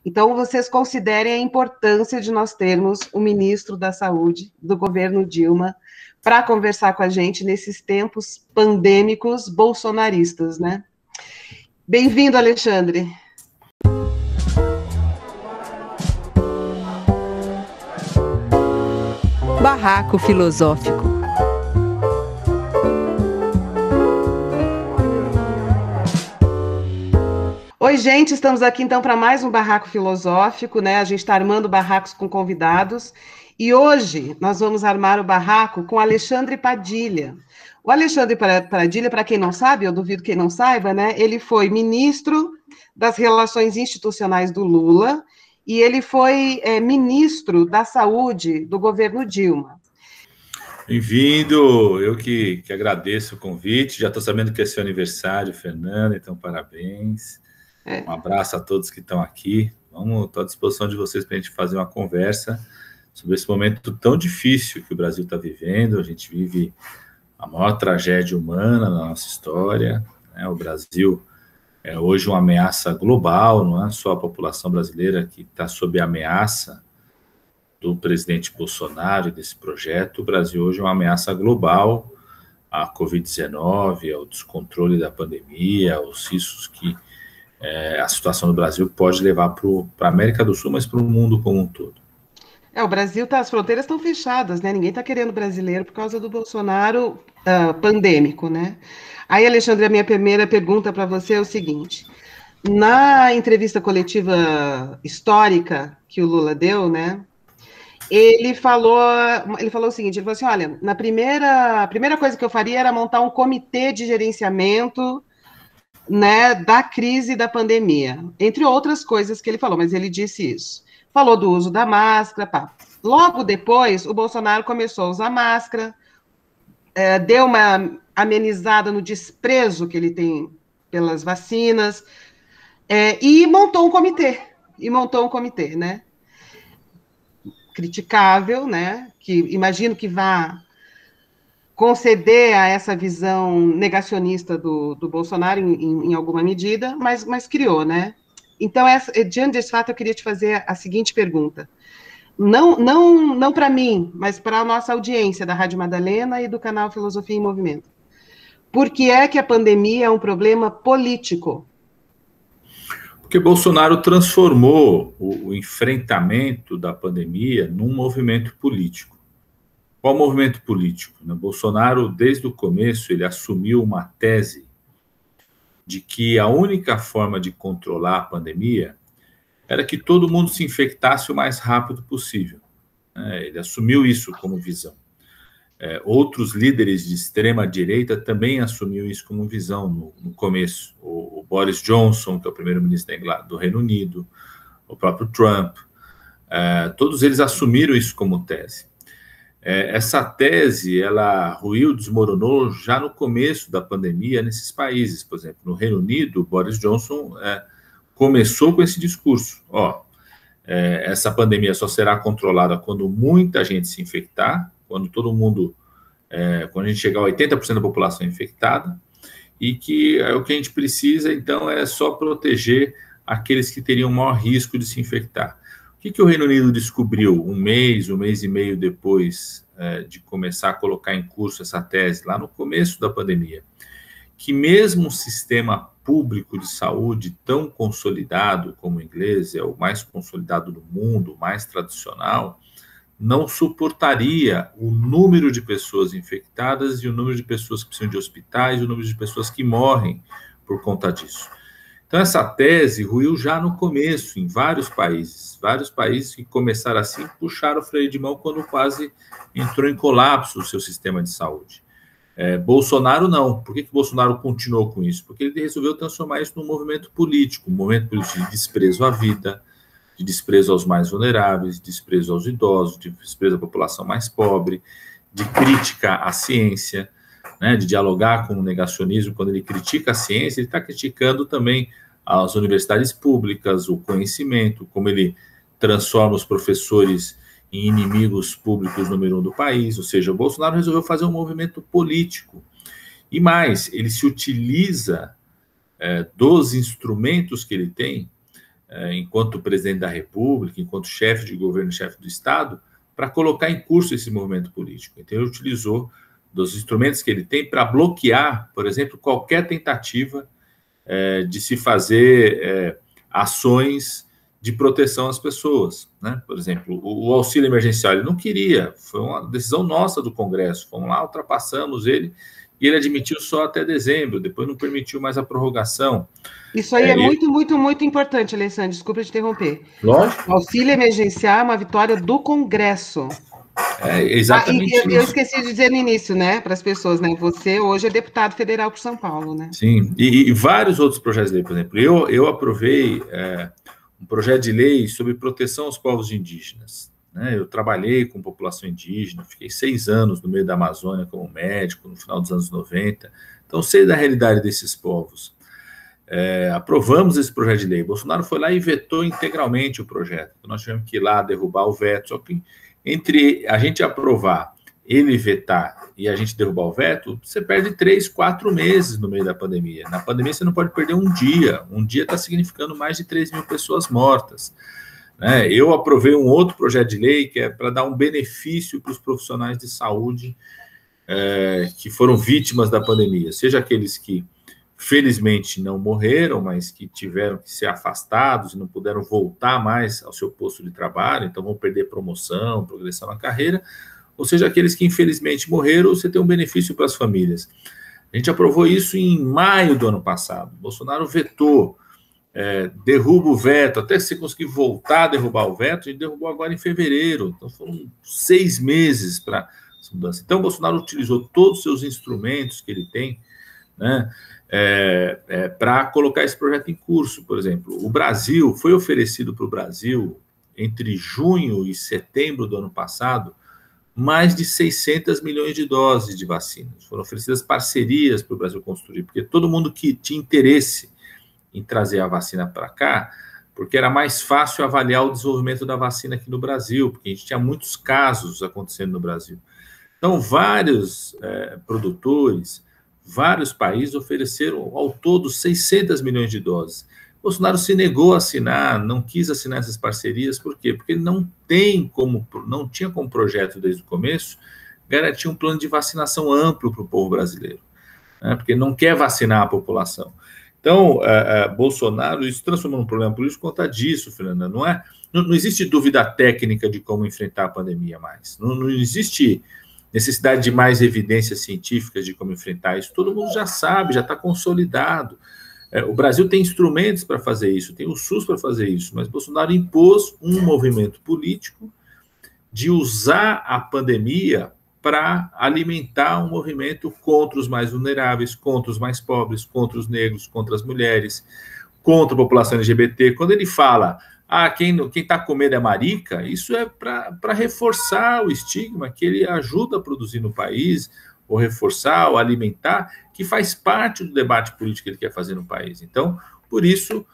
Então, vocês considerem a importância de nós termos o ministro da Saúde do governo Dilma para conversar com a gente nesses tempos pandêmicos bolsonaristas, né? Bem-vindo, Alexandre. Barraco Filosófico. Oi, gente, estamos aqui então para mais um Barraco Filosófico, né? A gente está armando barracos com convidados e hoje nós vamos armar o barraco com Alexandre Padilha. O Alexandre Padilha, para quem não sabe, eu duvido quem não saiba, né? Ele foi ministro das Relações Institucionais do Lula e ele foi ministro da Saúde do governo Dilma. Bem-vindo, eu que agradeço o convite, já estou sabendo que é seu aniversário, Fernanda, então parabéns. Um abraço a todos que estão aqui. Estou à disposição de vocês para a gente fazer uma conversa sobre esse momento tão difícil que o Brasil está vivendo. A gente vive a maior tragédia humana na nossa história, né? O Brasil é hoje uma ameaça global, não é só a população brasileira que está sob a ameaça do presidente Bolsonaro e desse projeto. O Brasil hoje é uma ameaça global à Covid-19, ao descontrole da pandemia, aos riscos que a situação do Brasil pode levar para a América do Sul, mas para o mundo como um todo. O Brasil as fronteiras estão fechadas, né? Ninguém está querendo brasileiro por causa do Bolsonaro pandêmico, né? Aí, Alexandre, a minha primeira pergunta para você é o seguinte: na entrevista coletiva histórica que o Lula deu, né? Ele falou o seguinte, ele falou assim, olha, a primeira coisa que eu faria era montar um comitê de gerenciamento, né, da crise da pandemia, entre outras coisas que ele falou, mas ele disse isso. Falou do uso da máscara, pá. Logo depois, o Bolsonaro começou a usar máscara, deu uma amenizada no desprezo que ele tem pelas vacinas, e montou um comitê, né? Criticável, né? Que imagino que vá conceder a essa visão negacionista do Bolsonaro em alguma medida, mas criou, né? Então, diante desse fato, eu queria te fazer a seguinte pergunta. Não para mim, mas para a nossa audiência da Rádio Madalena e do canal Filosofia em Movimento. Por que é que a pandemia é um problema político? Porque Bolsonaro transformou o enfrentamento da pandemia num movimento político. Qual movimento político? Bolsonaro, desde o começo, ele assumiu uma tese de que a única forma de controlar a pandemia era que todo mundo se infectasse o mais rápido possível. Ele assumiu isso como visão. Outros líderes de extrema-direita também assumiram isso como visão no começo. O Boris Johnson, que é o primeiro-ministro do Reino Unido, o próprio Trump, todos eles assumiram isso como tese. Essa tese, ela ruiu, desmoronou já no começo da pandemia nesses países. Por exemplo, no Reino Unido, o Boris Johnson começou com esse discurso. Essa pandemia só será controlada quando muita gente se infectar, quando todo mundo, quando a gente chegar a 80% da população infectada, e que o que a gente precisa, então, é só proteger aqueles que teriam maior risco de se infectar. O que o Reino Unido descobriu um mês e meio depois de começar a colocar em curso essa tese, lá no começo da pandemia? Que mesmo um sistema público de saúde tão consolidado como o inglês, é o mais consolidado do mundo, o mais tradicional, não suportaria o número de pessoas infectadas e o número de pessoas que precisam de hospitais e o número de pessoas que morrem por conta disso. Então, essa tese ruiu já no começo, em vários países que começaram assim, puxaram o freio de mão quando quase entrou em colapso o seu sistema de saúde. Bolsonaro não. Por que Bolsonaro continuou com isso? Porque ele resolveu transformar isso num movimento político, um movimento político de desprezo à vida, de desprezo aos mais vulneráveis, de desprezo aos idosos, de desprezo à população mais pobre, de crítica à ciência, né, de dialogar com o negacionismo. Quando ele critica a ciência, ele está criticando também as universidades públicas, o conhecimento, como ele transforma os professores em inimigos públicos número 1 do país. Ou seja, o Bolsonaro resolveu fazer um movimento político. E mais, ele se utiliza dos instrumentos que ele tem enquanto presidente da República, enquanto chefe de governo, chefe do Estado, para colocar em curso esse movimento político. Então, ele utilizou dos instrumentos que ele tem para bloquear, por exemplo, qualquer tentativa de se fazer ações de proteção às pessoas, né? Por exemplo, o auxílio emergencial, ele não queria, foi uma decisão nossa do Congresso, fomos lá, ultrapassamos ele, e ele admitiu só até dezembro, depois não permitiu mais a prorrogação. Isso aí é muito, muito, muito importante, Alessandro, desculpa te interromper. Lógico. O auxílio emergencial é uma vitória do Congresso. Exatamente isso. Eu esqueci de dizer no início, né, para as pessoas, né, você hoje é deputado federal por São Paulo, né? Sim, e vários outros projetos de lei, por exemplo, eu aprovei um projeto de lei sobre proteção aos povos indígenas, né? Eu trabalhei com população indígena, fiquei 6 anos no meio da Amazônia como médico, no final dos anos 90, então sei da realidade desses povos. Aprovamos esse projeto de lei, Bolsonaro foi lá e vetou integralmente o projeto, nós tivemos que ir lá derrubar o veto, só que entre a gente aprovar, ele vetar e a gente derrubar o veto, você perde 3, 4 meses no meio da pandemia. Na pandemia você não pode perder um dia está significando mais de 3 mil pessoas mortas. Né? Eu aprovei um outro projeto de lei que é para dar um benefício para os profissionais de saúde que foram vítimas da pandemia, seja aqueles que felizmente não morreram, mas que tiveram que ser afastados e não puderam voltar mais ao seu posto de trabalho, então vão perder promoção, progressão na carreira, ou seja, aqueles que infelizmente morreram, você tem um benefício para as famílias. A gente aprovou isso em maio do ano passado, Bolsonaro vetou, derruba o veto, até se conseguir voltar a derrubar o veto, a gente derrubou agora em fevereiro, então foram 6 meses para essa mudança. Então, Bolsonaro utilizou todos os seus instrumentos que ele tem, né, para colocar esse projeto em curso. Por exemplo, o Brasil, foi oferecido para o Brasil, entre junho e setembro do ano passado, mais de 600 milhões de doses de vacinas. Foram oferecidas parcerias para o Brasil construir, porque todo mundo que tinha interesse em trazer a vacina para cá, porque era mais fácil avaliar o desenvolvimento da vacina aqui no Brasil, porque a gente tinha muitos casos acontecendo no Brasil. Então, vários produtores, vários países ofereceram ao todo 600 milhões de doses. Bolsonaro se negou a assinar, não quis assinar essas parcerias, por quê? Porque ele não tinha como projeto desde o começo garantir um plano de vacinação amplo para o povo brasileiro, né? Porque ele não quer vacinar a população. Então, Bolsonaro, isso transformou num problema político por conta disso, Fernanda, não existe dúvida técnica de como enfrentar a pandemia mais, não existe necessidade de mais evidências científicas de como enfrentar isso, todo mundo já sabe, já está consolidado. O Brasil tem instrumentos para fazer isso, tem o SUS para fazer isso, mas Bolsonaro impôs um movimento político de usar a pandemia para alimentar um movimento contra os mais vulneráveis, contra os mais pobres, contra os negros, contra as mulheres, contra a população LGBT. Quando ele fala, quem está com medo é marica, isso é para reforçar o estigma que ele ajuda a produzir no país, ou reforçar, ou alimentar, que faz parte do debate político que ele quer fazer no país. Então, por isso,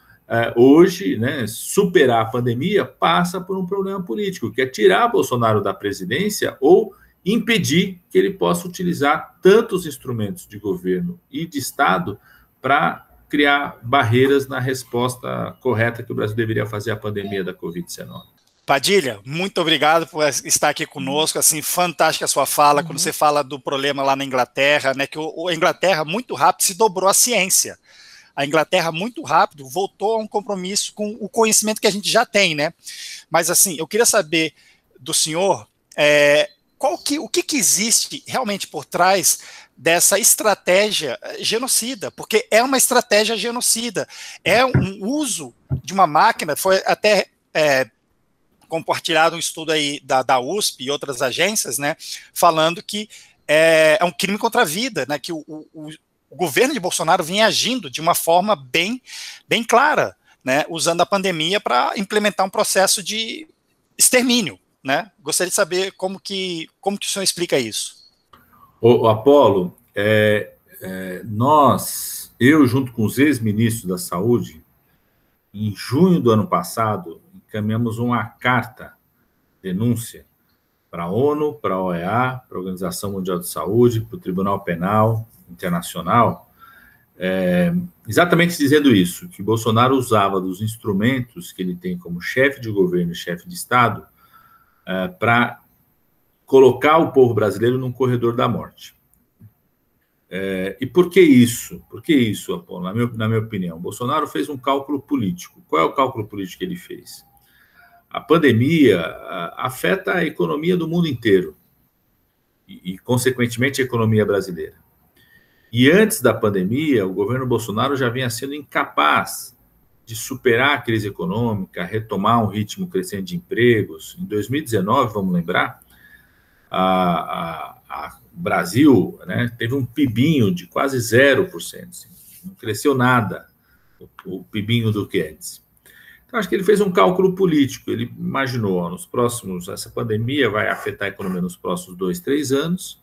hoje, né, superar a pandemia passa por um problema político, que é tirar Bolsonaro da presidência ou impedir que ele possa utilizar tantos instrumentos de governo e de Estado para criar barreiras na resposta correta que o Brasil deveria fazer à pandemia da Covid-19. Padilha, muito obrigado por estar aqui conosco, assim, fantástica a sua fala, quando você fala do problema lá na Inglaterra, né, que a Inglaterra muito rápido se dobrou à ciência. A Inglaterra muito rápido voltou a um compromisso com o conhecimento que a gente já tem, né? Mas, assim, eu queria saber do senhor o que existe realmente por trás dessa estratégia genocida, porque é uma estratégia genocida, é um uso de uma máquina, foi até compartilhado um estudo aí da USP e outras agências, né, falando que é um crime contra a vida, né, que o governo de Bolsonaro vinha agindo de uma forma bem clara, né, usando a pandemia para implementar um processo de extermínio, né? Gostaria de saber como que o senhor explica isso. O Apolo, eu junto com os ex-ministros da Saúde, em junho do ano passado, encaminhamos uma carta, denúncia, para a ONU, para a OEA, para a Organização Mundial de Saúde, para o Tribunal Penal Internacional, exatamente dizendo isso, que Bolsonaro usava dos instrumentos que ele tem como chefe de governo e chefe de Estado para colocar o povo brasileiro num corredor da morte. E por que isso? Por que isso, Apolo? Na minha opinião, Bolsonaro fez um cálculo político. Qual é o cálculo político que ele fez? A pandemia afeta a economia do mundo inteiro e, consequentemente, a economia brasileira. E antes da pandemia, o governo Bolsonaro já vinha sendo incapaz de superar a crise econômica, retomar um ritmo crescente de empregos. Em 2019, vamos lembrar, o Brasil, né, teve um PIBinho de quase 0%, assim, não cresceu nada o PIBinho do que antes. Então, acho que ele fez um cálculo político, ele imaginou, essa pandemia vai afetar a economia nos próximos 2, 3 anos,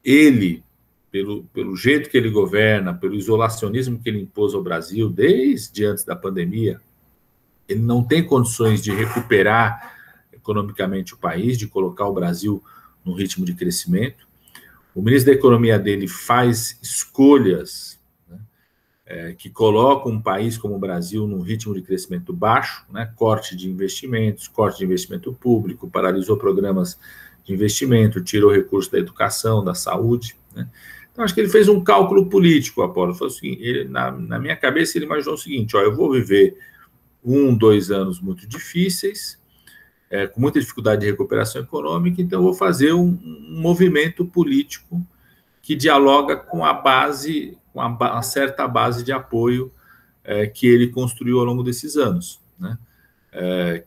ele, pelo jeito que ele governa, pelo isolacionismo que ele impôs ao Brasil desde antes da pandemia, ele não tem condições de recuperar economicamente o país, de colocar o Brasil no ritmo de crescimento. O ministro da Economia dele faz escolhas, né, que colocam um país como o Brasil num ritmo de crescimento baixo, né, corte de investimentos público, paralisou programas de investimento, tirou recursos da educação, da saúde, né. Então, acho que ele fez um cálculo político, Apolo. Foi assim, na minha cabeça, ele imaginou o seguinte: eu vou viver 1, 2 anos muito difíceis, com muita dificuldade de recuperação econômica, então eu vou fazer um movimento político que dialoga com a base, com uma certa base de apoio que ele construiu ao longo desses anos, né?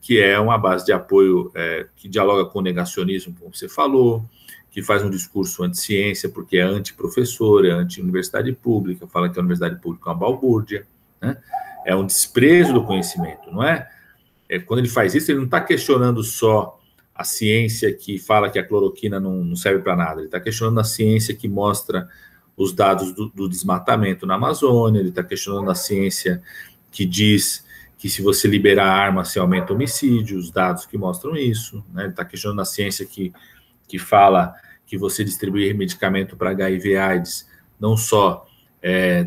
Que é uma base de apoio que dialoga com o negacionismo, como você falou, que faz um discurso anti-ciência, porque é anti-professor, é anti-universidade pública, fala que a universidade pública é uma balbúrdia, né? É um desprezo do conhecimento, não é? Quando ele faz isso, ele não está questionando só a ciência que fala que a cloroquina não serve para nada, ele está questionando a ciência que mostra os dados do desmatamento na Amazônia, ele está questionando a ciência que diz que se você liberar arma, se aumenta o homicídio, os dados que mostram isso, né? Ele está questionando a ciência que fala que você distribuir medicamento para HIV/AIDS não só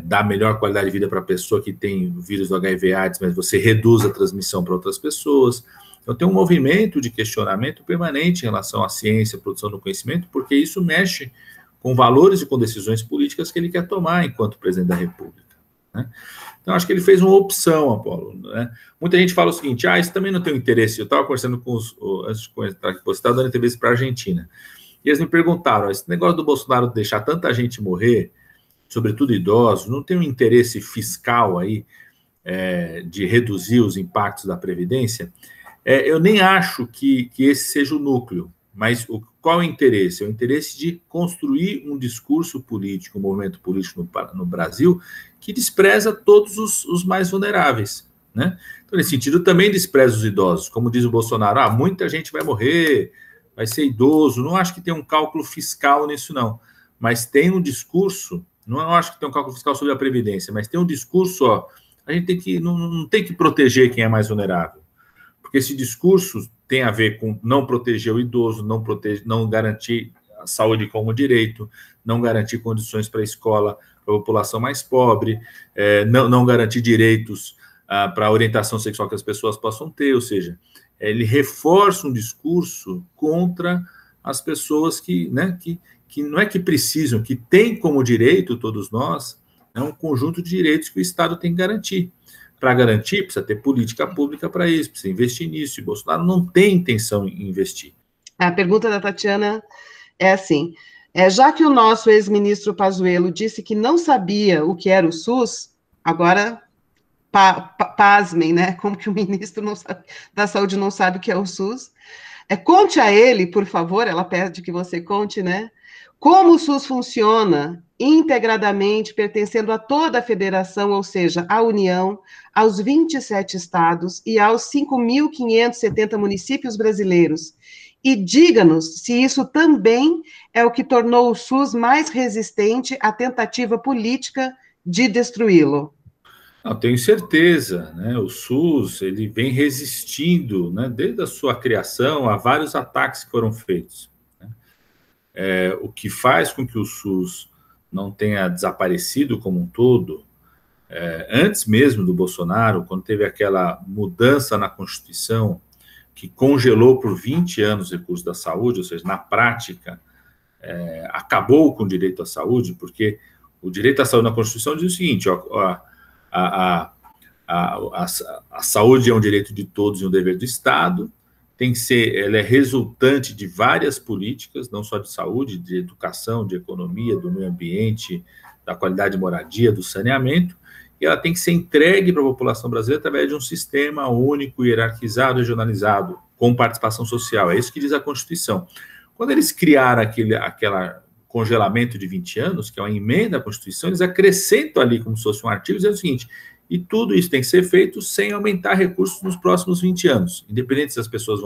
dá melhor qualidade de vida para a pessoa que tem o vírus do HIV/AIDS, mas você reduz a transmissão para outras pessoas. Então, tem um movimento de questionamento permanente em relação à ciência, à produção do conhecimento, porque isso mexe com valores e com decisões políticas que ele quer tomar enquanto presidente da República, né? Então, acho que ele fez uma opção, Apolo, né? Muita gente fala o seguinte: isso também não tem interesse. Eu estava conversando com antes de entrar aqui, você estava dando entrevista para a Argentina, e eles me perguntaram: esse negócio do Bolsonaro deixar tanta gente morrer, sobretudo idosos, não tem um interesse fiscal aí de reduzir os impactos da Previdência? Eu nem acho que esse seja o núcleo, mas qual é o interesse? É o interesse de construir um discurso político, um movimento político no Brasil que despreza todos os mais vulneráveis, né? Então, nesse sentido, também despreza os idosos. Como diz o Bolsonaro, muita gente vai morrer, vai ser idoso. Não acho que tem um cálculo fiscal nisso, não. Mas tem um discurso, não acho que tem um cálculo fiscal sobre a Previdência, mas tem um discurso, a gente não tem que proteger quem é mais vulnerável. Porque esse discurso tem a ver com não proteger o idoso, não garantir a saúde como direito, não garantir condições para a escola para a população mais pobre, não garantir direitos para a orientação sexual que as pessoas possam ter, ou seja, ele reforça um discurso contra as pessoas que não é que precisam, que têm como direito, todos nós, um conjunto de direitos que o Estado tem que garantir. Para garantir, precisa ter política pública para isso, precisa investir nisso, e Bolsonaro não tem intenção em investir. A pergunta da Tatiana é assim: já que o nosso ex-ministro Pazuello disse que não sabia o que era o SUS, agora, pasmem, né? Como que o ministro da Saúde não sabe o que é o SUS? Conte a ele, por favor, ela pede que você conte, né? Como o SUS funciona integradamente, pertencendo a toda a federação, ou seja, à União, aos 27 estados e aos 5.570 municípios brasileiros. E diga-nos se isso também é o que tornou o SUS mais resistente à tentativa política de destruí-lo. Não, tenho certeza, né? O SUS ele vem resistindo, né, desde a sua criação a vários ataques que foram feitos, né? O que faz com que o SUS não tenha desaparecido como um todo, antes mesmo do Bolsonaro, quando teve aquela mudança na Constituição que congelou por 20 anos os recursos da saúde, ou seja, na prática, acabou com o direito à saúde, porque o direito à saúde na Constituição diz o seguinte: a saúde é um direito de todos e um dever do Estado, ela é resultante de várias políticas, não só de saúde, de educação, de economia, do meio ambiente, da qualidade de moradia, do saneamento, e ela tem que ser entregue para a população brasileira através de um sistema único, hierarquizado, regionalizado, com participação social. É isso que diz a Constituição. Quando eles criaram aquela congelamento de 20 anos, que é uma emenda à Constituição, eles acrescentam ali como se fosse um artigo, dizendo o seguinte: e tudo isso tem que ser feito sem aumentar recursos nos próximos 20 anos, independente se as pessoas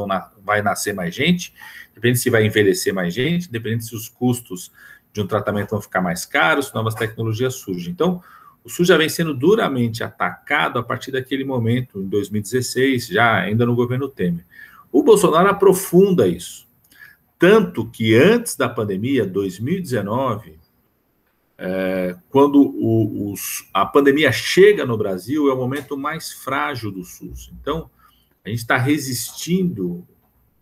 vai nascer mais gente, independente se vai envelhecer mais gente, independente se os custos de um tratamento vão ficar mais caros, se novas tecnologias surgem. Então, o SUS já vem sendo duramente atacado a partir daquele momento, em 2016, já ainda no governo Temer. O Bolsonaro aprofunda isso. Tanto que antes da pandemia, 2019, quando a pandemia chega no Brasil, é o momento mais frágil do SUS. Então, a gente está resistindo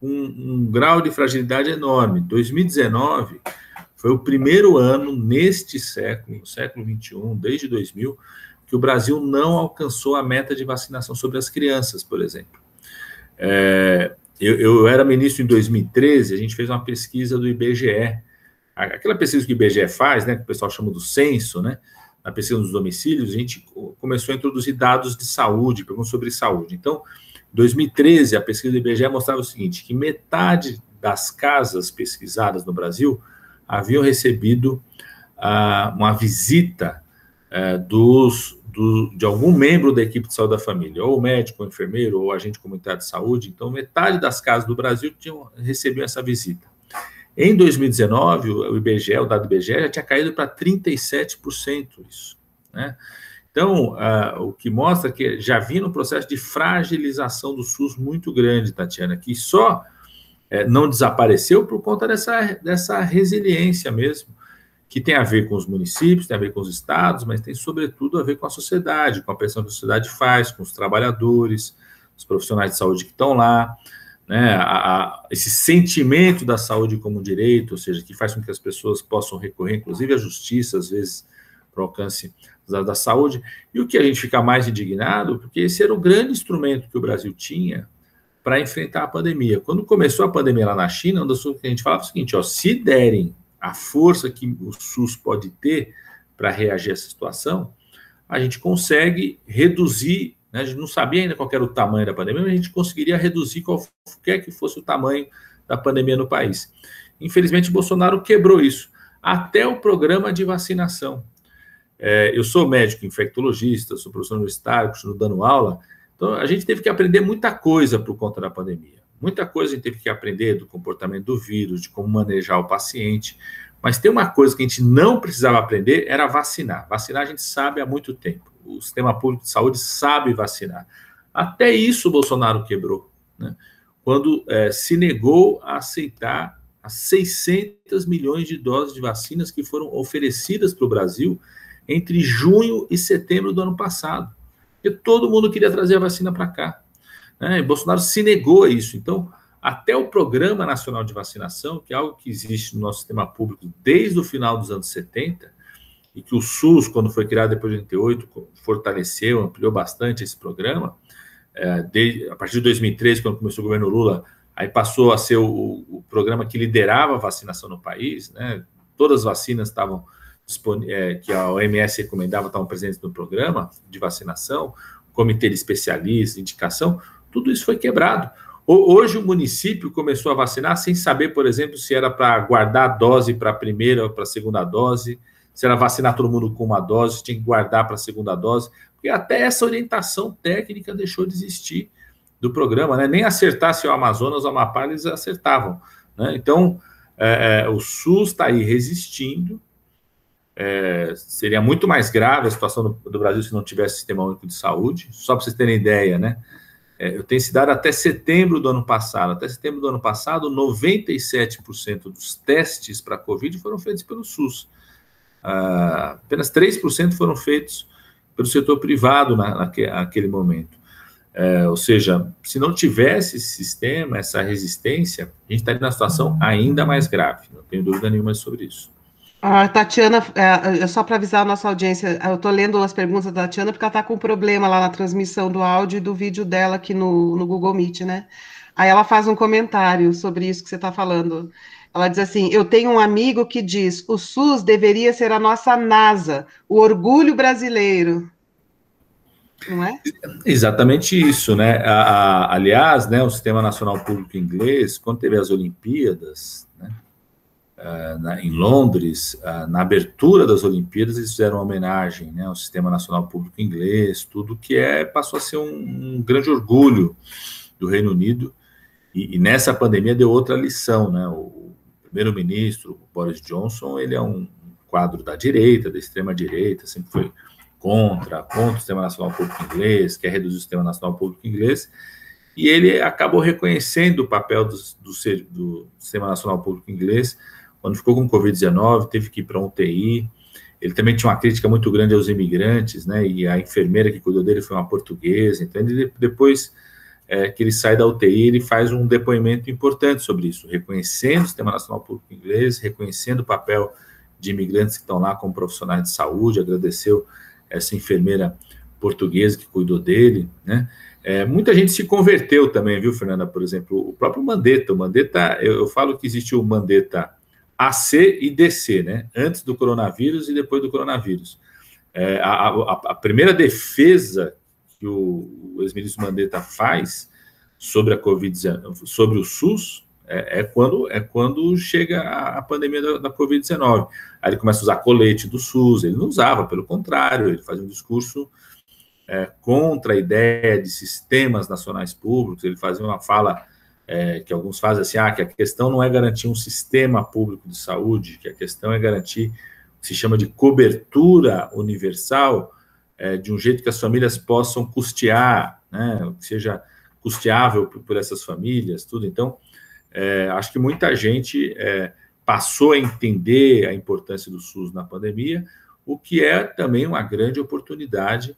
um grau de fragilidade enorme. 2019 foi o primeiro ano neste século, no século XXI, desde 2000, que o Brasil não alcançou a meta de vacinação sobre as crianças, por exemplo. Eu era ministro em 2013, a gente fez uma pesquisa do IBGE, aquela pesquisa que o IBGE faz, né, que o pessoal chama do censo, né, na pesquisa dos domicílios, a gente começou a introduzir dados de saúde, perguntas sobre saúde. Então, em 2013, a pesquisa do IBGE mostrava o seguinte, que metade das casas pesquisadas no Brasil haviam recebido uma visita de algum membro da equipe de saúde da família, ou médico, ou enfermeiro, ou agente comunitário de saúde. Então, metade das casas do Brasil recebiam essa visita. Em 2019, o IBGE, o dado do IBGE, já tinha caído para 37% isso, né? Então, o que mostra que já vinha um processo de fragilização do SUS muito grande, Tatiana, que só não desapareceu por conta dessa resiliência mesmo, que tem a ver com os municípios, tem a ver com os estados, mas tem, sobretudo, a ver com a sociedade, com a pressão que a sociedade faz, com os trabalhadores, os profissionais de saúde que estão lá, né? Esse sentimento da saúde como direito, ou seja, que faz com que as pessoas possam recorrer, inclusive, à justiça, às vezes, para o alcance da saúde. E o que a gente fica mais indignado, porque esse era o grande instrumento que o Brasil tinha para enfrentar a pandemia. Quando começou a pandemia lá na China, uma das coisas que a gente falava é o seguinte: se derem a força que o SUS pode ter para reagir a essa situação, a gente consegue reduzir, né? A gente não sabia ainda qual era o tamanho da pandemia, mas a gente conseguiria reduzir qualquer que fosse o tamanho da pandemia no país. Infelizmente, Bolsonaro quebrou isso, até o programa de vacinação. Eu sou médico infectologista, sou professor universitário, continuo dando aula, então a gente teve que aprender muita coisa por conta da pandemia. Muita coisa a gente teve que aprender do comportamento do vírus, de como manejar o paciente, mas tem uma coisa que a gente não precisava aprender, era vacinar. Vacinar a gente sabe há muito tempo. O sistema público de saúde sabe vacinar. Até isso o Bolsonaro quebrou, né? Quando se negou a aceitar as 600 milhões de doses de vacinas que foram oferecidas para o Brasil entre junho e setembro do ano passado. Porque todo mundo queria trazer a vacina para cá. E Bolsonaro se negou a isso. Então, até o Programa Nacional de Vacinação, que é algo que existe no nosso sistema público desde o final dos anos 70, e que o SUS, quando foi criado depois de 88, fortaleceu, ampliou bastante esse programa, a partir de 2013, quando começou o governo Lula, aí passou a ser o programa que liderava a vacinação no país, né? Todas as vacinas estavam que a OMS recomendava estavam presentes no programa de vacinação, comitê de especialistas, indicação, tudo isso foi quebrado. Hoje o município começou a vacinar sem saber, por exemplo, se era para guardar a dose para a primeira ou para a segunda dose, se era vacinar todo mundo com uma dose, se tinha que guardar para a segunda dose, porque até essa orientação técnica deixou de existir do programa, né? Nem acertar se o Amazonas ou o Amapá eles acertavam, né? Então, o SUS está aí resistindo. Seria muito mais grave a situação do Brasil se não tivesse sistema único de saúde. Só para vocês terem ideia, né? Eu tenho esse dado até setembro do ano passado. Até setembro do ano passado, 97% dos testes para a Covid foram feitos pelo SUS. apenas 3% foram feitos pelo setor privado naquele momento. Ou seja, se não tivesse esse sistema, essa resistência, a gente estaria numa situação ainda mais grave, não tenho dúvida nenhuma sobre isso. A Tatiana, só para avisar a nossa audiência, eu estou lendo as perguntas da Tatiana porque ela está com um problema lá na transmissão do áudio e do vídeo dela aqui no Google Meet, né? Aí ela faz um comentário sobre isso que você está falando. Ela diz assim, eu tenho um amigo que diz, o SUS deveria ser a nossa NASA, o orgulho brasileiro. Não é? Exatamente isso, né? Aliás, né, o Sistema Nacional Público Inglês, quando teve as Olimpíadas, né, em Londres, na abertura das Olimpíadas, eles fizeram uma homenagem, né, ao Sistema Nacional Público Inglês, tudo que passou a ser um grande orgulho do Reino Unido, e nessa pandemia deu outra lição, né? O primeiro-ministro, Boris Johnson, ele é um quadro da direita, da extrema-direita, sempre foi contra o Sistema Nacional Público Inglês, quer reduzir o Sistema Nacional Público Inglês, e ele acabou reconhecendo o papel do Sistema Nacional Público Inglês. Quando ficou com Covid-19, teve que ir para um UTI. Ele também tinha uma crítica muito grande aos imigrantes, né? E a enfermeira que cuidou dele foi uma portuguesa. Então, ele, depois que ele sai da UTI, ele faz um depoimento importante sobre isso, reconhecendo o Sistema Nacional Público Inglês, reconhecendo o papel de imigrantes que estão lá como profissionais de saúde, agradeceu essa enfermeira portuguesa que cuidou dele, né? Muita gente se converteu também, viu, Fernanda? Por exemplo, o próprio Mandetta. O Mandetta, eu falo que existe o Mandetta AC e DC, né? Antes do coronavírus e depois do coronavírus. A primeira defesa que o ex-ministro Mandetta faz sobre a Covid-19, sobre o SUS, quando chega a pandemia da Covid-19. Aí ele começa a usar colete do SUS, ele não usava, pelo contrário, ele fazia um discurso contra a ideia de sistemas nacionais públicos, ele fazia uma fala que alguns fazem assim, que a questão não é garantir um sistema público de saúde, que a questão é garantir o que se chama de cobertura universal, de um jeito que as famílias possam custear, né, que seja custeável por essas famílias, tudo. Então, acho que muita gente passou a entender a importância do SUS na pandemia, o que é também uma grande oportunidade